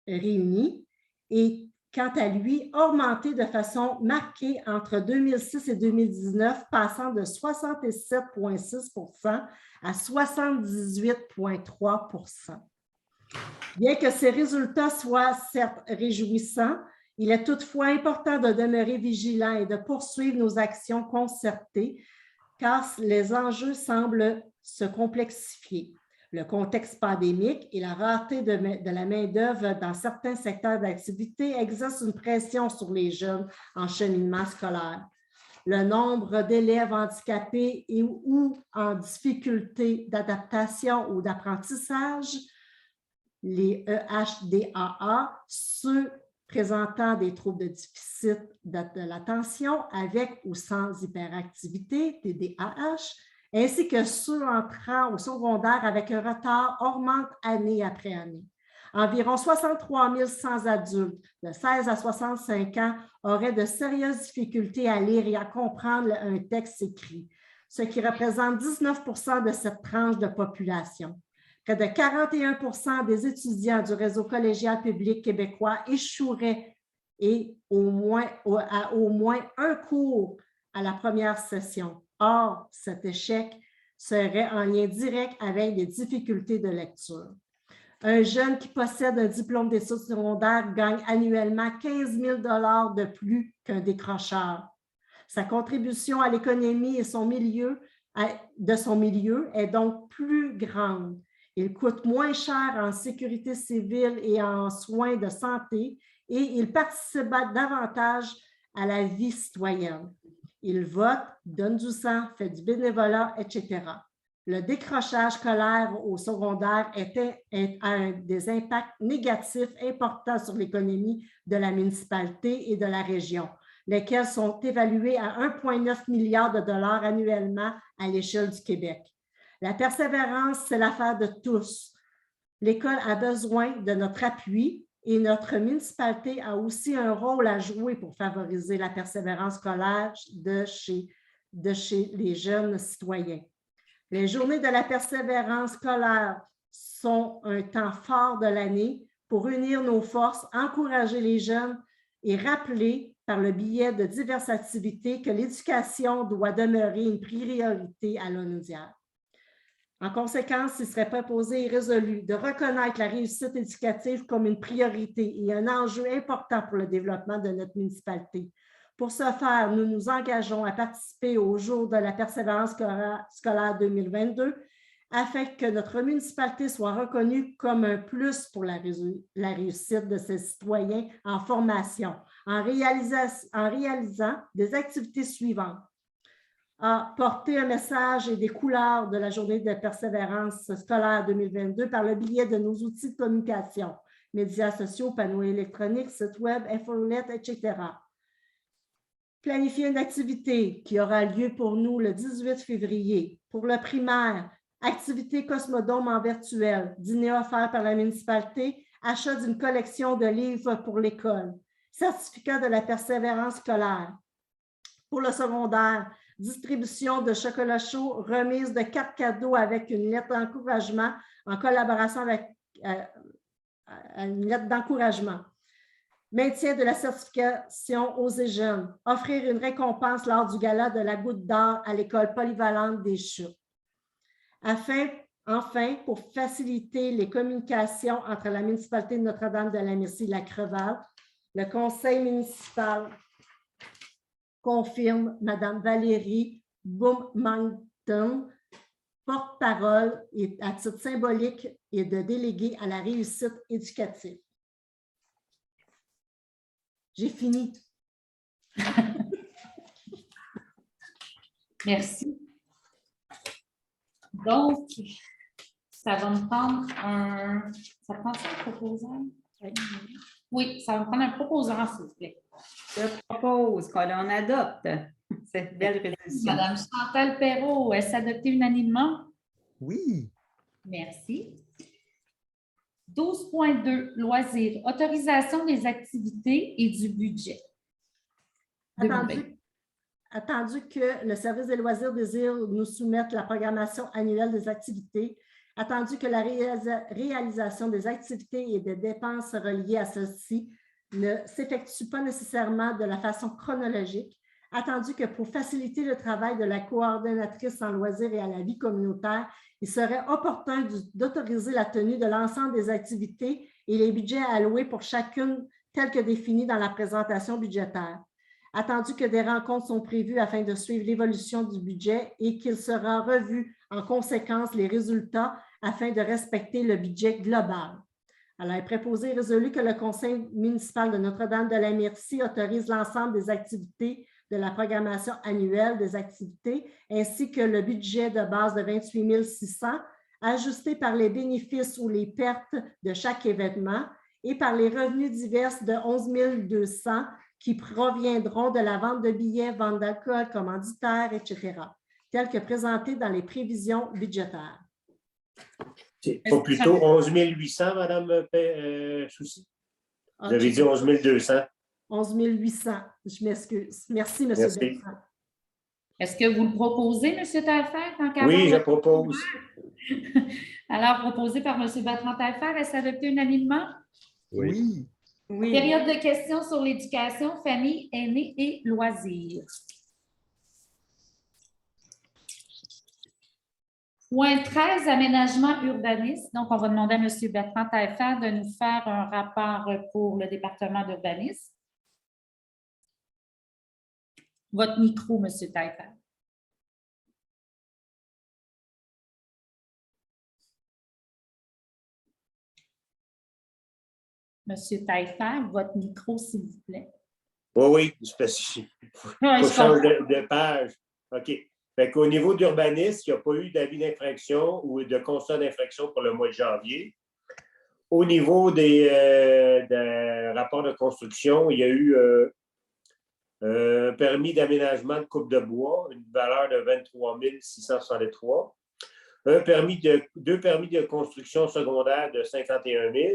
réunis, est quant à lui augmenté de façon marquée entre 2006 et 2019, passant de 67,6 à 78,3 Bien que ces résultats soient certes réjouissants, il est toutefois important de demeurer vigilant et de poursuivre nos actions concertées car les enjeux semblent se complexifier. Le contexte pandémique et la rareté de la main-d'œuvre dans certains secteurs d'activité exercent une pression sur les jeunes en cheminement scolaire. Le nombre d'élèves handicapés ou en difficulté d'adaptation ou d'apprentissage, les EHDAA, ceux présentant des troubles de déficit de l'attention avec ou sans hyperactivité, TDAH, ainsi que ceux entrant au secondaire avec un retard augmente année après année. Environ 63 100 adultes de 16 à 65 ans auraient de sérieuses difficultés à lire et à comprendre un texte écrit, ce qui représente 19 de cette tranche de population. Près de 41 des étudiants du réseau collégial public québécois échoueraient à au moins un cours à la première session. Or, cet échec serait en lien direct avec des difficultés de lecture. Un jeune qui possède un diplôme d'études secondaires gagne annuellement 15 000 $ de plus qu'un décrocheur. Sa contribution à l'économie et de son milieu est donc plus grande. Il coûte moins cher en sécurité civile et en soins de santé et il participe davantage à la vie citoyenne. Il vote, donne du sang, fait du bénévolat, etc. Le décrochage scolaire au secondaire a des impacts négatifs importants sur l'économie de la municipalité et de la région, lesquels sont évalués à 1,9 milliard de dollars annuellement à l'échelle du Québec. La persévérance, c'est l'affaire de tous. L'école a besoin de notre appui et notre municipalité a aussi un rôle à jouer pour favoriser la persévérance scolaire de chez les jeunes citoyens. Les journées de la persévérance scolaire sont un temps fort de l'année pour unir nos forces, encourager les jeunes et rappeler par le biais de diverses activités que l'éducation doit demeurer une priorité à l'ONUDIA. En conséquence, il serait proposé et résolu de reconnaître la réussite éducative comme une priorité et un enjeu important pour le développement de notre municipalité. Pour ce faire, nous nous engageons à participer au jour de la persévérance scolaire 2022 afin que notre municipalité soit reconnue comme un plus pour la réussite de ses citoyens en formation, en réalisant des activités suivantes. A porter un message et des couleurs de la journée de persévérance scolaire 2022 par le biais de nos outils de communication, médias sociaux, panneaux électroniques, sites web, infolettes, etc. Planifier une activité qui aura lieu pour nous le 18 février. Pour le primaire, activité Cosmodome en virtuel, dîner offert par la municipalité, achat d'une collection de livres pour l'école, certificat de la persévérance scolaire. Pour le secondaire, distribution de chocolat chaud, remise de cartes cadeaux avec une lettre d'encouragement en collaboration avec une lettre d'encouragement. Maintien de la certification aux et jeunes. Offrir une récompense lors du gala de la Goutte d'Or à l'école polyvalente des Chutes. Enfin, pour faciliter les communications entre la municipalité de Notre-Dame-de-la-Merci et la Creval, le conseil municipal confirme Mme Valérie Boumangton, porte-parole et à titre symbolique et de déléguée à la réussite éducative. J'ai fini. Merci. Donc, ça va me prendre un... Ça prend ça, un proposant? Oui, ça va me prendre un proposant, s'il vous plaît. Je propose qu'on adopte cette belle résolution. Madame Chantal Perrault, est-ce adopté unanimement? Oui. Merci. 12.2, loisirs, autorisation des activités et du budget. Attendu que le service des loisirs désire nous soumettre la programmation annuelle des activités, attendu que la réalisation des activités et des dépenses reliées à celles-ci ne s'effectue pas nécessairement de la façon chronologique, attendu que pour faciliter le travail de la coordonnatrice en loisirs et à la vie communautaire, il serait opportun d'autoriser la tenue de l'ensemble des activités et les budgets alloués pour chacune tels que définis dans la présentation budgétaire. Attendu que des rencontres sont prévues afin de suivre l'évolution du budget et qu'il sera revu en conséquence les résultats afin de respecter le budget global. Alors, il est proposé et résolu que le conseil municipal de Notre-Dame-de-la-Merci autorise l'ensemble des activités de la programmation annuelle des activités ainsi que le budget de base de 28 600 ajusté par les bénéfices ou les pertes de chaque événement et par les revenus divers de 11 200 qui proviendront de la vente de billets, vente d'alcool, commanditaires, etc., tels que présentés dans les prévisions budgétaires. C'est pas plutôt 11 800, Mme Soucy? Vous avez dit 11 200. 11 800, je m'excuse. Merci, M. Bertrand. Est-ce que vous le proposez, M. Taillefer? Oui, je propose. Alors, proposé par M. Bertrand Taillefer, est-ce adopté unanimement? Oui. Oui. Période de questions sur l'éducation, famille, aînés et loisirs. Point 13, aménagement urbanisme. Donc, on va demander à M. Bertrand Taillefer de nous faire un rapport pour le département d'urbanisme. Votre micro, M. Taillefer. M. Taillefer, votre micro, s'il vous plaît. Oui, c'est parce qu'il faut changer de page. OK. Fait qu'au niveau d'urbanisme, il n'y a pas eu d'avis d'infraction ou de constat d'infraction pour le mois de janvier. Au niveau des rapports de construction, il y a eu un permis d'aménagement de coupe de bois, une valeur de 23 663. Deux permis de construction secondaire de 51 000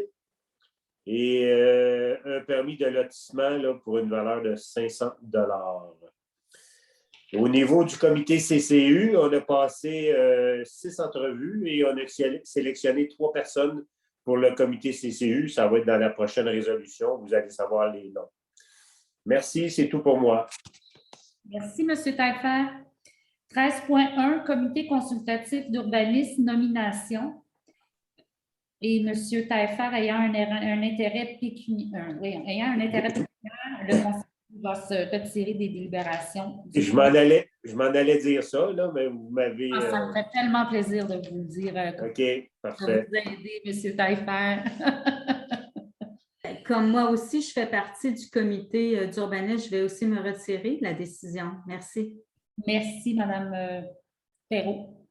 et un permis de lotissement là, pour une valeur de 500 $. Au niveau du comité CCU, on a passé 6 entrevues et on a sélectionné 3 personnes pour le comité CCU. Ça va être dans la prochaine résolution. Vous allez savoir les noms. Merci, c'est tout pour moi. Merci, M. Taillefer. 13.1, Comité consultatif d'urbanisme, nomination. Et M. Taillefer ayant un intérêt pécuniaire, le conseil va se retirer des délibérations. Je m'en allais dire ça, là, mais vous m'avez... Ça me fait tellement plaisir de vous le dire. OK, parfait. De vous aider, M. Taillefer. Comme moi aussi, je fais partie du comité d'urbanisme, je vais aussi me retirer de la décision. Merci. Merci, Mme Perrault.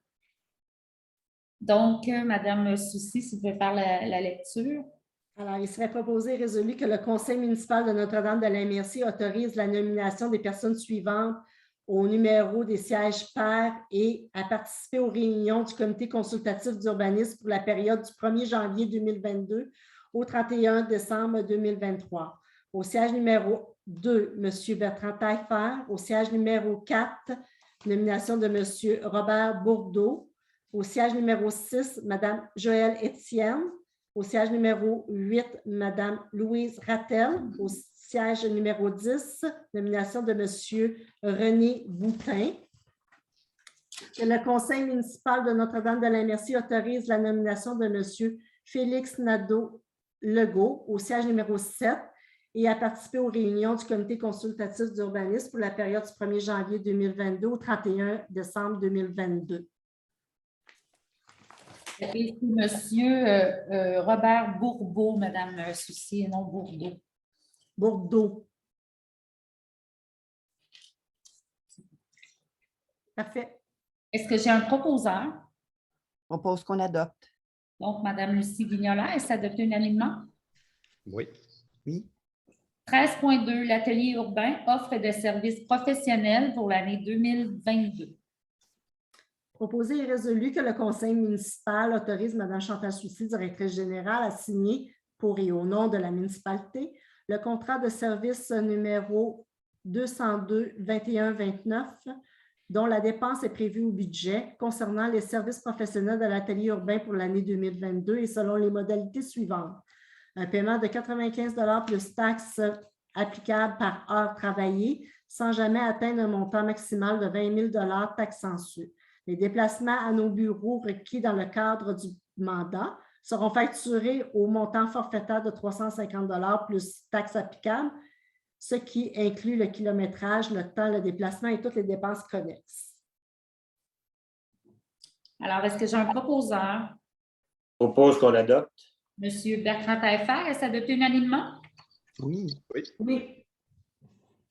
Donc, Mme Soucy, si vous pouvez faire la lecture. Alors, il serait proposé et résolu que le Conseil municipal de Notre-Dame-de-la-Merci autorise la nomination des personnes suivantes au numéro des sièges pairs et à participer aux réunions du Comité consultatif d'urbanisme pour la période du 1er janvier 2022 au 31 décembre 2023. Au siège numéro 2, M. Bertrand Taillefer. Au siège numéro 4, nomination de M. Robert Bourdeau. Au siège numéro 6, Mme Joëlle Étienne. Au siège numéro 8, Mme Louise Rattel. Au siège numéro 10, nomination de M. René Boutin. Que le Conseil municipal de Notre-Dame-de-la-Merci autorise la nomination de M. Félix Nadeau-Legault au siège numéro 7 et à participer aux réunions du Comité consultatif d'urbanisme pour la période du 1er janvier 2022 au 31 décembre 2022. C'est M. Robert Bourbeau, Mme Soucy, et non Bourdeau. Bourdeau. Parfait. Est-ce que j'ai un proposeur? On propose qu'on adopte. Donc, Mme Lucie Vignola, est-ce adopté unanimement? Oui. Oui. 13.2, l'atelier urbain, offre de services professionnels pour l'année 2022. Proposé et résolu que le Conseil municipal autorise Mme Chantal Soucy, directrice générale, à signer pour et au nom de la municipalité le contrat de service numéro 202-21-29, dont la dépense est prévue au budget concernant les services professionnels de l'atelier urbain pour l'année 2022 et selon les modalités suivantes. Un paiement de 95 $ plus taxes applicables par heure travaillée, sans jamais atteindre un montant maximal de 20 000 $ taxes censurées. Les déplacements à nos bureaux requis dans le cadre du mandat seront facturés au montant forfaitaire de 350 $ plus taxes applicables, ce qui inclut le kilométrage, le temps, le déplacement et toutes les dépenses connexes. Alors, est-ce que j'ai un proposeur? Je propose qu'on adopte. M. Bertrand Taillefer, est-ce adopté unanimement? Oui. Oui. Oui.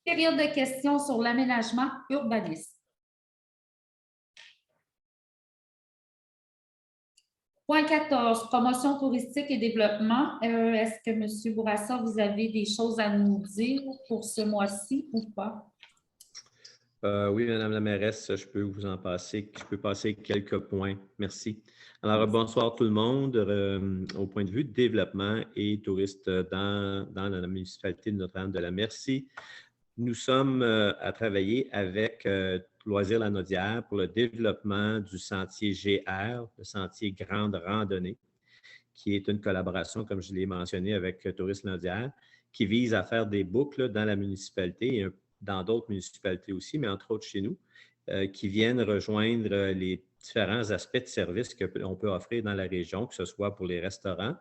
Période de questions sur l'aménagement urbaniste. Point 14, promotion touristique et développement. Est-ce que M. Bourassa, vous avez des choses à nous dire pour ce mois-ci ou pas? Oui, Madame la mairesse, je peux vous en passer. Je peux passer quelques points. Merci. Alors, bonsoir tout le monde. Au point de vue de développement et touristes dans la municipalité de Notre-Dame-de-la-Merci, nous sommes à travailler avec Loisirs-la-Naudière pour le développement du sentier GR, le sentier Grande Randonnée, qui est une collaboration, comme je l'ai mentionné, avec Tourisme-Naudière, qui vise à faire des boucles dans la municipalité et dans d'autres municipalités aussi, mais entre autres chez nous, qui viennent rejoindre les différents aspects de services que l'on peut offrir dans la région, que ce soit pour les restaurants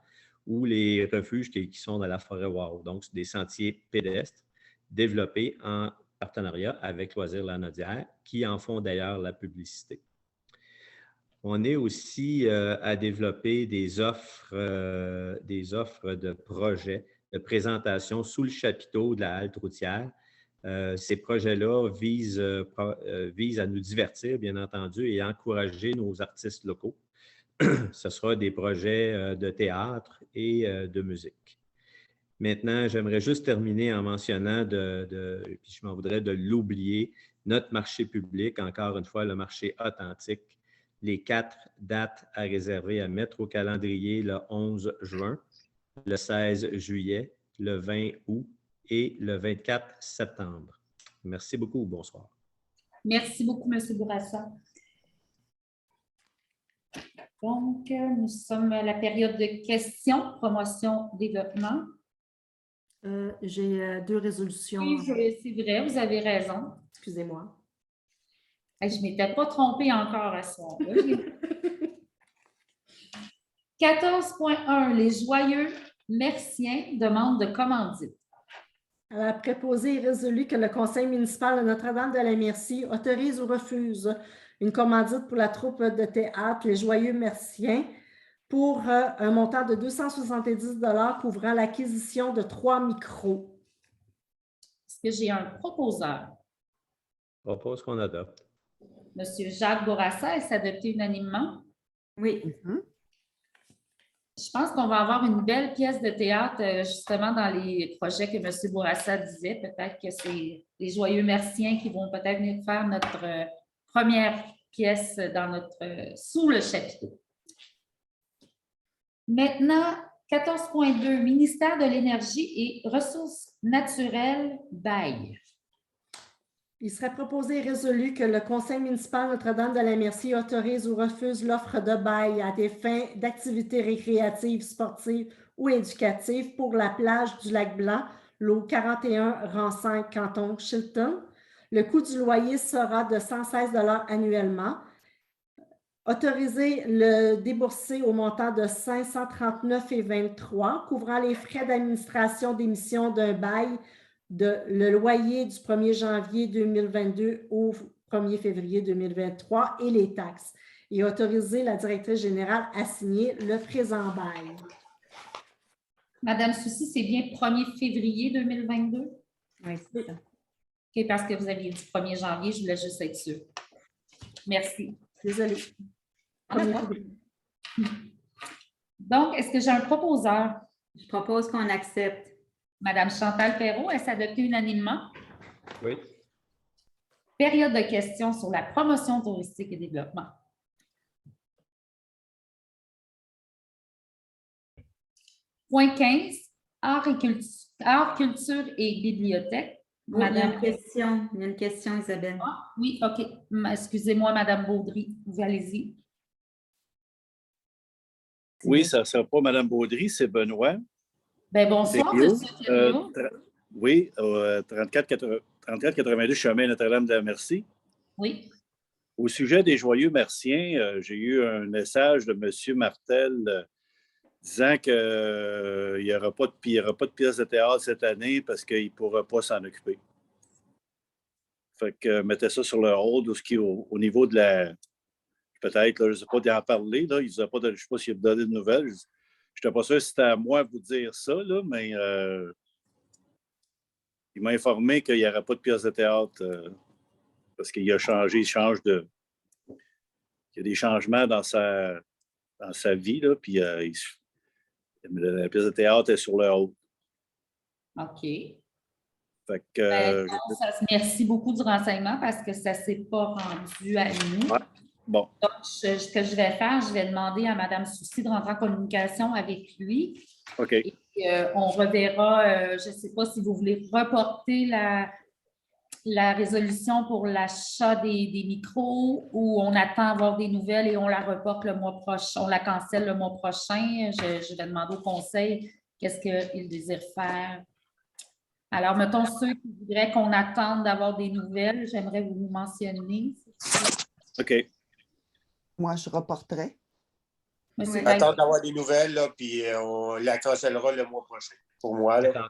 ou les refuges qui sont dans la forêt Wow. Donc, c'est des sentiers pédestres développés en partenariat avec Loisirs-la-Naudière, qui en font d'ailleurs la publicité. On est aussi à développer des offres de projets de présentation sous le chapiteau de la halte routière. Ces projets-là visent à nous divertir, bien entendu, et à encourager nos artistes locaux. Ce sera des projets de théâtre et de musique. Maintenant, j'aimerais juste terminer en mentionnant, puis je m'en voudrais de l'oublier, notre marché public, encore une fois, le marché authentique. Les 4 dates à réserver, à mettre au calendrier: le 11 juin, le 16 juillet, le 20 août et le 24 septembre. Merci beaucoup. Bonsoir. Merci beaucoup, M. Bourassa. Donc, nous sommes à la période de questions, promotion, développement. J'ai 2 résolutions. Oui, c'est vrai, vous avez raison. Excusez-moi. Je ne m'étais pas trompée encore à ce moment-là. 14.1, les joyeux Merciens demandent de commandite. Alors, préposé et résolu que le Conseil municipal de Notre-Dame-de-la-Merci autorise ou refuse une commandite pour la troupe de théâtre Les Joyeux Merciens pour un montant de 270 $ couvrant l'acquisition de 3 micros. Est-ce que j'ai un proposeur? Je propose qu'on adopte. Monsieur Jacques Bourassa, est-ce adopté unanimement? Oui. Je pense qu'on va avoir une belle pièce de théâtre justement dans les projets que M. Bourassa disait. Peut-être que c'est les Joyeux Merciens qui vont peut-être venir faire notre première pièce dans sous le chapiteau. Maintenant, 14.2, ministère de l'Énergie et Ressources naturelles, bail. Il serait proposé et résolu que le Conseil municipal Notre-Dame-de-la-Merci autorise ou refuse l'offre de bail à des fins d'activités récréatives, sportives ou éducatives pour la plage du Lac-Blanc, lot 41, rang 5, canton Chilton. Le coût du loyer sera de 116 $ annuellement. Autoriser le débourser au montant de 539,23 $, couvrant les frais d'administration d'émission d'un bail le loyer du 1er janvier 2022 au 1er février 2023 et les taxes. Et autoriser la directrice générale à signer le présent bail. Madame Soucy, c'est bien 1er février 2022? Oui, c'est ça. OK, parce que vous aviez dit 1er janvier, je voulais juste être sûre. Merci. Désolée. Donc, est-ce que j'ai un proposeur? Je propose qu'on accepte. Madame Chantal Perrault, est-ce adopté unanimement? Oui. Période de questions sur la promotion touristique et développement. Point 15, art, culture et bibliothèque. Madame... Il y a une question, Isabelle. Ah, oui, OK. Excusez-moi, Madame Baudry, vous allez-y. Oui, ça ne sera pas Mme Baudry, c'est Benoît. Bien, bonsoir, M. Thériault. Oui, 3482 chemin Notre-Dame-de-la-Merci. Oui. Au sujet des Joyeux Merciens, j'ai eu un message de M. Martel disant qu'il n'y aura pas de pièce de théâtre cette année parce qu'il ne pourra pas s'en occuper. Fait que mettez ça sur le hold au niveau de la... Peut-être, je ne sais pas d'en parler, là, je ne sais pas s'il a donné de nouvelles. Je n'étais pas sûr si c'était à moi de vous dire ça, là, mais il m'a informé qu'il n'y aurait pas de pièce de théâtre parce qu'il a changé, il y a des changements dans sa vie, là, puis la pièce de théâtre est sur le haut. OK. Fait que, merci beaucoup du renseignement parce que ça ne s'est pas rendu à nous. Ouais. Bon. Donc, ce que je vais faire, je vais demander à Mme Soucy de rentrer en communication avec lui. OK. Et on reverra, je ne sais pas si vous voulez reporter la résolution pour l'achat des micros ou on attend avoir des nouvelles et on la reporte le mois prochain, on la cancelle le mois prochain. Je vais demander au conseil qu'est-ce qu'il désire faire. Alors, mettons ceux qui voudraient qu'on attende d'avoir des nouvelles, j'aimerais vous mentionner. OK. Moi, je reporterai. Attendre d'avoir des nouvelles, là, puis on la cancellera le mois prochain. Pour moi, là.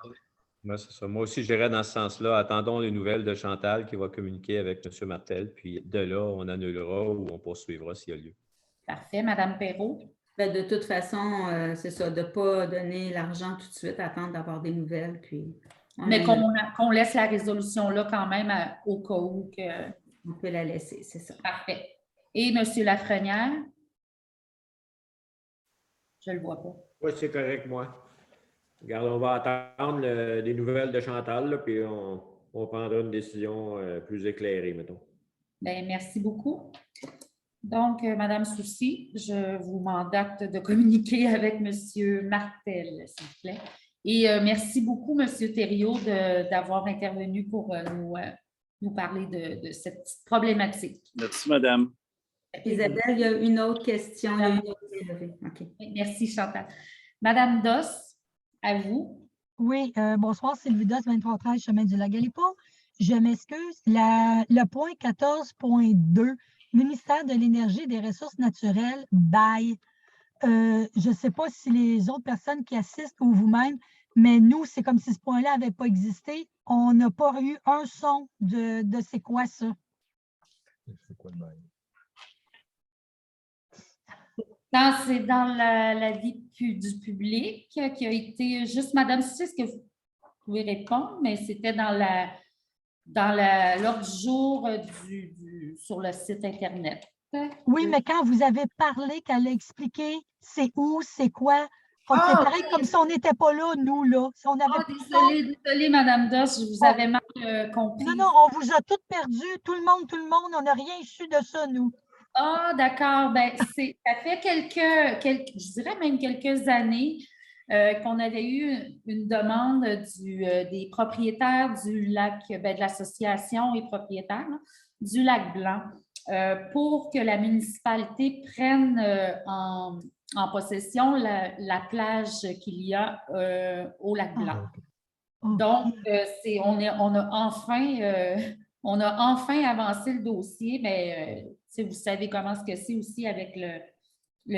Moi, c'est ça. Moi aussi, j'irais dans ce sens-là. Attendons les nouvelles de Chantal qui va communiquer avec M. Martel. Puis de là, on annulera ou on poursuivra s'il y a lieu. Parfait. Mme Perrault? Ben, de toute façon, c'est ça, de ne pas donner l'argent tout de suite, attendre d'avoir des nouvelles. Puis mais qu'on laisse la résolution là quand même au cas où que... On peut la laisser, c'est ça. Parfait. Et M. Lafrenière? Je ne le vois pas. Oui, c'est correct, moi. Regarde, on va attendre des nouvelles de Chantal, là, puis on prendra une décision plus éclairée, mettons. Bien, merci beaucoup. Donc, Mme Soucy, je vous mandate de communiquer avec M. Martel, s'il vous plaît. Et merci beaucoup, M. Thériault, d'avoir intervenu pour nous parler de cette problématique. Merci, madame. Isabelle, il y a une autre question. Okay. Merci, Chantal. Madame Doss, à vous. Oui, bonsoir, Sylvie Doss, 2313, chemin du Lac-Galipo. Je m'excuse. Le point 14.2, ministère de l'Énergie et des Ressources naturelles, bail. Je ne sais pas si les autres personnes qui assistent ou vous-même, mais nous, c'est comme si ce point-là n'avait pas existé. On n'a pas eu un son de c'est quoi ça. C'est quoi le bail? C'est dans la vie du public qui a été juste, Madame Suisse, est-ce que vous pouvez répondre, mais c'était dans l'ordre du jour sur le site Internet. Oui, mais quand vous avez parlé, qu'elle a expliqué c'est où, c'est quoi, on était pareil comme si on n'était pas là, nous, là. Si on avait désolée, Madame Doss, je vous avais mal compris. Non, on vous a toutes perdues, tout le monde, on n'a rien su de ça, nous. Ah, d'accord. Ben, ça fait je dirais même quelques années qu'on avait eu une demande des propriétaires du lac, de l'association et propriétaires du lac Blanc pour que la municipalité prenne en possession la plage qu'il y a au lac Blanc. Donc, on a enfin avancé le dossier, mais vous savez comment c'est aussi avec le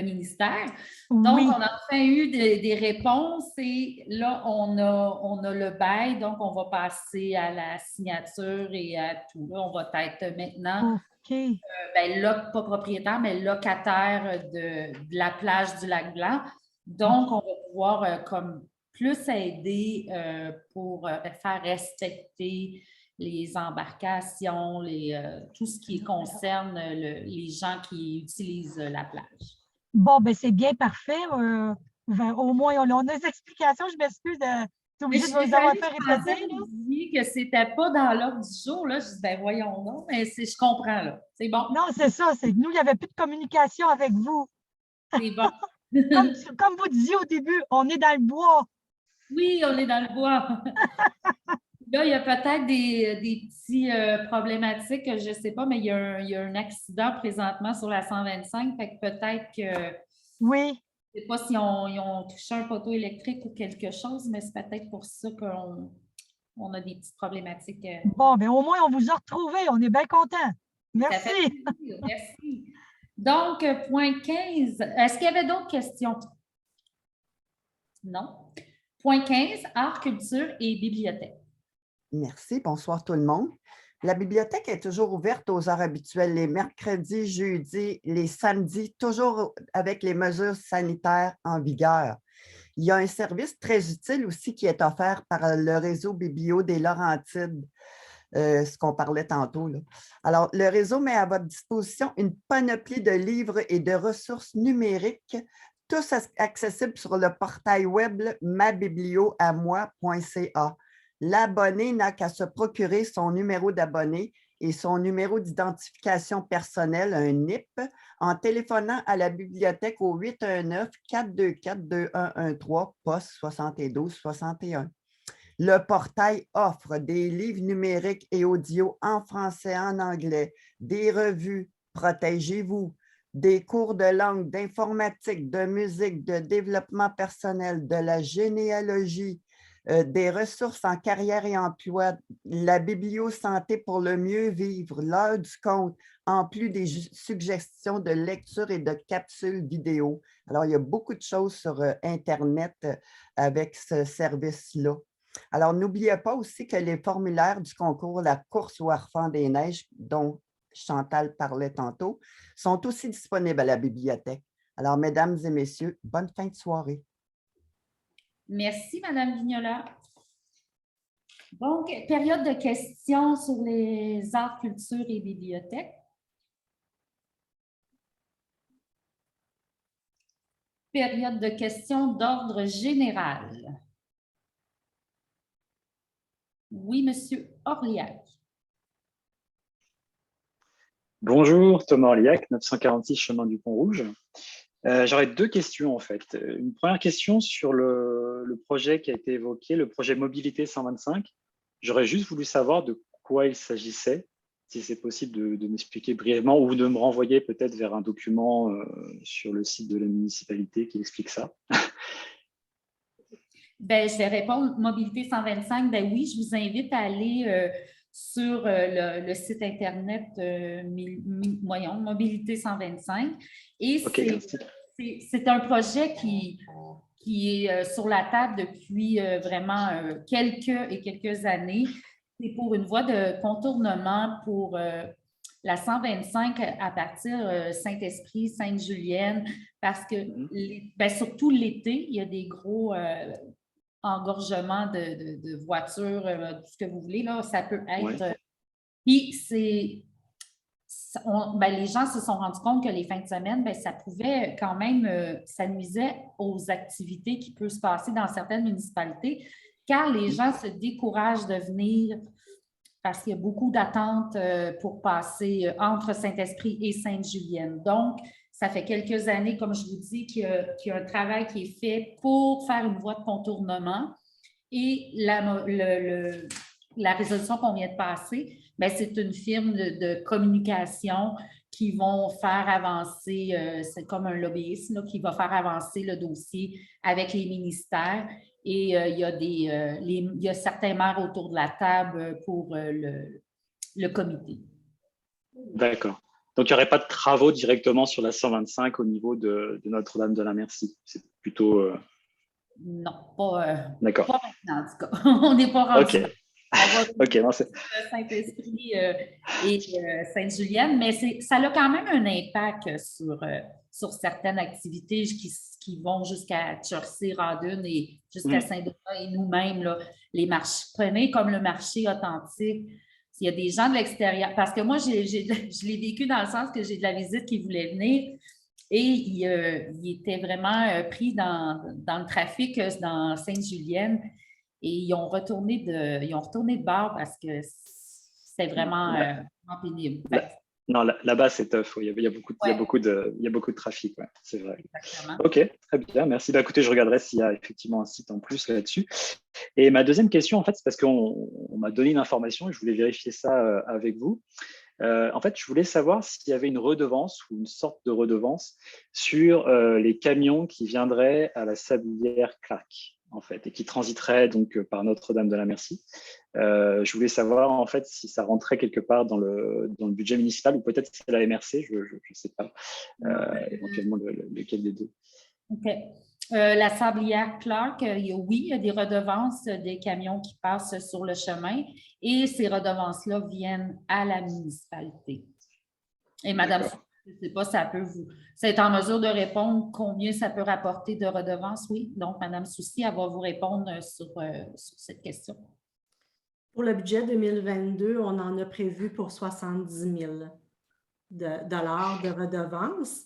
ministère. Donc, on a enfin eu des réponses et là, on a le bail, donc on va passer à la signature et à tout. Là, on va être maintenant, pas propriétaire, mais locataire de la plage du lac Blanc. Donc, on va pouvoir comme plus aider pour faire respecter les embarcations, tout ce qui concerne les gens qui utilisent la plage. Bon, ben c'est bien parfait. Au moins, on a des explications. Je m'excuse de obligée de vous avoir fait répéter. Vous disiez que ce n'était pas dans l'ordre du jour. Là. Je dis, ben voyons donc, mais je comprends. Là. C'est bon. Non, c'est ça. C'est que nous, il n'y avait plus de communication avec vous. C'est bon. comme vous disiez au début, on est dans le bois. Oui, on est dans le bois. Là, il y a peut-être des petits problématiques, je ne sais pas, mais il y a un accident présentement sur la 125, fait que peut-être que... Oui. Je ne sais pas si ils ont touché un poteau électrique ou quelque chose, mais c'est peut-être pour ça qu'on a des petites problématiques. Bon, bien au moins, on vous a retrouvés. On est bien contents. Merci. Ça fait plaisir, merci. Donc, point 15. Est-ce qu'il y avait d'autres questions? Non. Point 15, art, culture et bibliothèque. Merci. Bonsoir tout le monde. La bibliothèque est toujours ouverte aux heures habituelles, les mercredis, jeudis, les samedis, toujours avec les mesures sanitaires en vigueur. Il y a un service très utile aussi qui est offert par le réseau Biblio des Laurentides, ce qu'on parlait tantôt, là. Alors, le réseau met à votre disposition une panoplie de livres et de ressources numériques, tous accessibles sur le portail web mabiblioamoi.ca. L'abonné n'a qu'à se procurer son numéro d'abonné et son numéro d'identification personnelle, un NIP, en téléphonant à la bibliothèque au 819-424-2113, poste 7261. Le portail offre des livres numériques et audio en français et en anglais, des revues, protégez-vous, des cours de langue, d'informatique, de musique, de développement personnel, de la généalogie, des ressources en carrière et emploi, la bibliosanté pour le mieux vivre, l'heure du compte, en plus des suggestions de lecture et de capsules vidéo. Alors, il y a beaucoup de choses sur Internet avec ce service-là. Alors, n'oubliez pas aussi que les formulaires du concours La course au Harfang des Neiges, dont Chantal parlait tantôt, sont aussi disponibles à la bibliothèque. Alors, mesdames et messieurs, bonne fin de soirée. Merci, Madame Vignola. Donc, période de questions sur les arts, culture et bibliothèques. Période de questions d'ordre général. Oui, Monsieur Orliac. Bonjour, Thomas Orliac, 946 chemin du Pont-Rouge. J'aurais deux questions en fait. Une première question sur le projet qui a été évoqué, le projet Mobilité 125. J'aurais juste voulu savoir de quoi il s'agissait, si c'est possible de m'expliquer brièvement ou de me renvoyer peut-être vers un document sur le site de la municipalité qui explique ça. Ben, je vais répondre Mobilité 125. Ben oui, je vous invite à aller sur le site Internet voyons, Mobilité 125. Et c'est un projet qui est sur la table depuis vraiment quelques années. C'est pour une voie de contournement pour la 125 à partir Saint-Esprit, Sainte-Julienne, parce que surtout l'été, il y a des gros engorgements de voitures, tout ce que vous voulez, là, ça peut être. Puis les gens se sont rendus compte que les fins de semaine, ça pouvait quand même, ça nuisait aux activités qui peuvent se passer dans certaines municipalités, car les gens se découragent de venir parce qu'il y a beaucoup d'attentes pour passer entre Saint-Esprit et Sainte-Julienne. Donc, ça fait quelques années, comme je vous dis, qu'il y a un travail qui est fait pour faire une voie de contournement. Et la résolution qu'on vient de passer, c'est une firme de communication qui vont faire avancer, c'est comme un lobbyiste là, qui va faire avancer le dossier avec les ministères. Et il y a certains maires autour de la table pour le comité. D'accord. Donc, il n'y aurait pas de travaux directement sur la 125 au niveau de Notre-Dame-de-la-Merci. C'est plutôt… Non, pas maintenant en tout cas. On n'est pas rendu. OK. OK, non, c'est… Saint-Esprit et Sainte-Julienne, mais ça a quand même un impact sur certaines activités qui vont jusqu'à Churcy-Radun et jusqu'à Saint-Donat et nous-mêmes, là, les marchés. Prenez comme le marché authentique. Il y a des gens de l'extérieur, parce que moi, je l'ai vécu dans le sens que j'ai de la visite qui voulait venir et il était vraiment pris dans le trafic dans Sainte-Julienne. Et ils ont retourné de bord parce que c'est vraiment pénible. Non, là-bas, c'est tough. Il y a beaucoup de trafic. Ouais, c'est vrai. Exactement. OK, très bien. Merci. Écoutez, je regarderai s'il y a effectivement un site en plus là-dessus. Et ma deuxième question, en fait, c'est parce qu'on m'a donné une information et je voulais vérifier ça avec vous. En fait, je voulais savoir s'il y avait une redevance ou une sorte de redevance sur les camions qui viendraient à la sablière Clark, en fait, et qui transiteraient donc par Notre-Dame-de-la-Merci. Je voulais savoir en fait si ça rentrait quelque part dans le budget municipal ou peut-être c'est la MRC, je ne sais pas, éventuellement lequel des deux. OK. La sablière Clark, oui, il y a des redevances des camions qui passent sur le chemin et ces redevances-là viennent à la municipalité. Et Madame, je ne sais pas, ça est en mesure de répondre combien ça peut rapporter de redevances, oui. Donc, Madame Soucy, elle va vous répondre sur cette question. Pour le budget 2022, on en a prévu pour 70 000 dollars de redevances.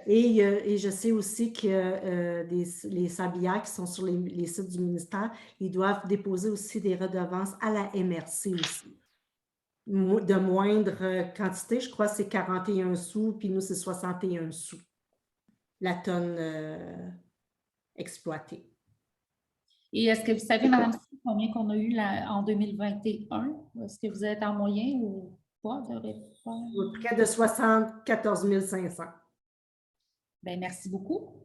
Et je sais aussi que les sablières qui sont sur les sites du ministère, ils doivent déposer aussi des redevances à la MRC aussi. De moindre quantité, je crois que c'est 41 sous, puis nous, c'est 61 sous la tonne exploitée. Et est-ce que vous savez, Mme Soucy, combien qu'on a eu en 2021? Est-ce que vous êtes en moyen ou pas de réponse? Près de 74 500. Bien, merci beaucoup.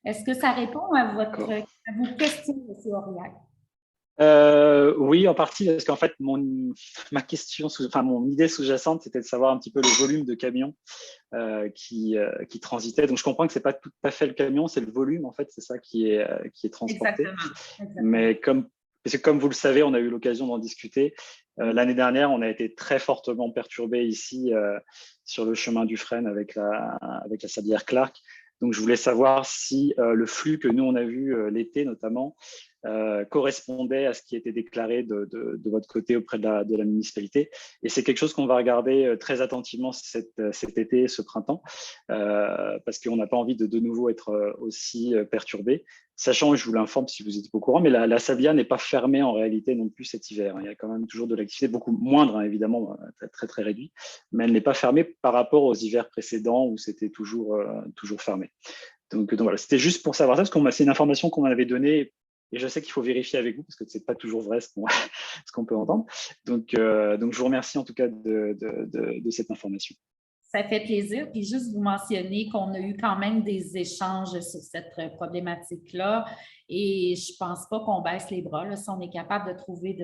Est-ce que ça répond à vos questions, M. Aurillac? Oui, en partie, parce qu'en fait, mon idée sous-jacente, c'était de savoir un petit peu le volume de camions qui transitaient. Donc, je comprends que ce n'est pas tout à fait le camion, c'est le volume, en fait, c'est ça qui est transporté. Exactement. Mais parce que comme vous le savez, on a eu l'occasion d'en discuter. L'année dernière, on a été très fortement perturbé ici sur le chemin du Frêne avec la sablière Clark. Donc, je voulais savoir si le flux que nous, on a vu l'été notamment, correspondait à ce qui était déclaré de votre côté auprès de la municipalité. Et c'est quelque chose qu'on va regarder très attentivement cet été, ce printemps, parce qu'on n'a pas envie de nouveau être aussi perturbé. Sachant, je vous l'informe si vous n'êtes pas au courant, mais la sablière n'est pas fermée en réalité non plus cet hiver. Il y a quand même toujours de l'activité, beaucoup moindre, hein, évidemment, très, très réduit, mais elle n'est pas fermée par rapport aux hivers précédents où c'était toujours fermé. Donc voilà, c'était juste pour savoir ça, parce que c'est une information qu'on m'avait donnée. Et je sais qu'il faut vérifier avec vous parce que ce n'est pas toujours vrai ce qu'on peut entendre. Donc, je vous remercie en tout cas de cette information. Ça fait plaisir. Puis juste vous mentionner qu'on a eu quand même des échanges sur cette problématique-là et je ne pense pas qu'on baisse les bras. Là, si on est capable de trouver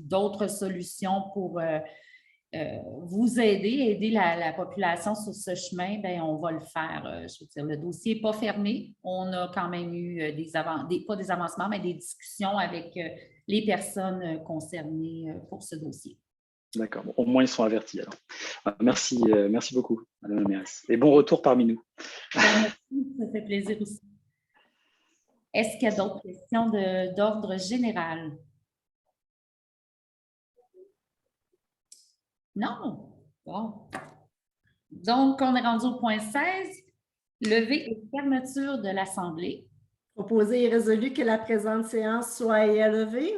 d'autres solutions pour vous aider la population sur ce chemin, bien, on va le faire. Je veux dire, le dossier n'est pas fermé. On a quand même eu pas des avancements, mais des discussions avec les personnes concernées pour ce dossier. D'accord. Bon, au moins, ils sont avertis. Alors. Merci beaucoup, Madame la mairesse. Et bon retour parmi nous. Merci, ça fait plaisir aussi. Est-ce qu'il y a d'autres questions d'ordre général? Non? Bon. Donc, on est rendu au point 16, levée et fermeture de l'Assemblée. Proposé et résolu que la présente séance soit élevée.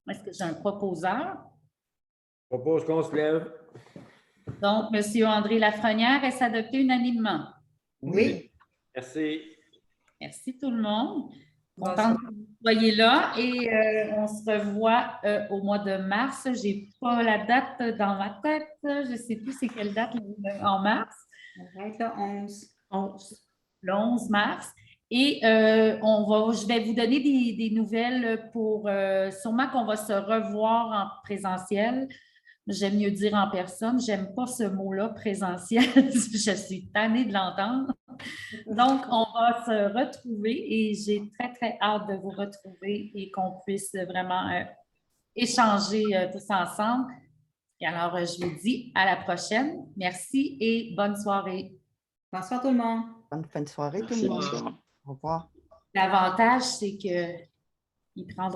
Est-ce que j'ai un proposeur? Je propose qu'on se lève. Donc, M. André Lafrenière, est-ce adopté unanimement? Oui. Merci. Merci tout le monde. Contente que vous soyez là et on se revoit au mois de mars. Je n'ai pas la date dans ma tête. Je ne sais plus c'est quelle date en mars. Le 11. Le 11 mars. Et je vais vous donner des nouvelles pour sûrement qu'on va se revoir en présentiel. J'aime mieux dire en personne. J'aime pas ce mot-là, présentiel. Je suis tannée de l'entendre. Donc, on va se retrouver et j'ai très, très hâte de vous retrouver et qu'on puisse vraiment échanger tous ensemble. Et alors, je vous dis à la prochaine. Merci et bonne soirée. Bonsoir tout le monde. Bonne fin de soirée tout Merci, le monde. bonsoir. Au revoir. L'avantage, c'est qu'il prendra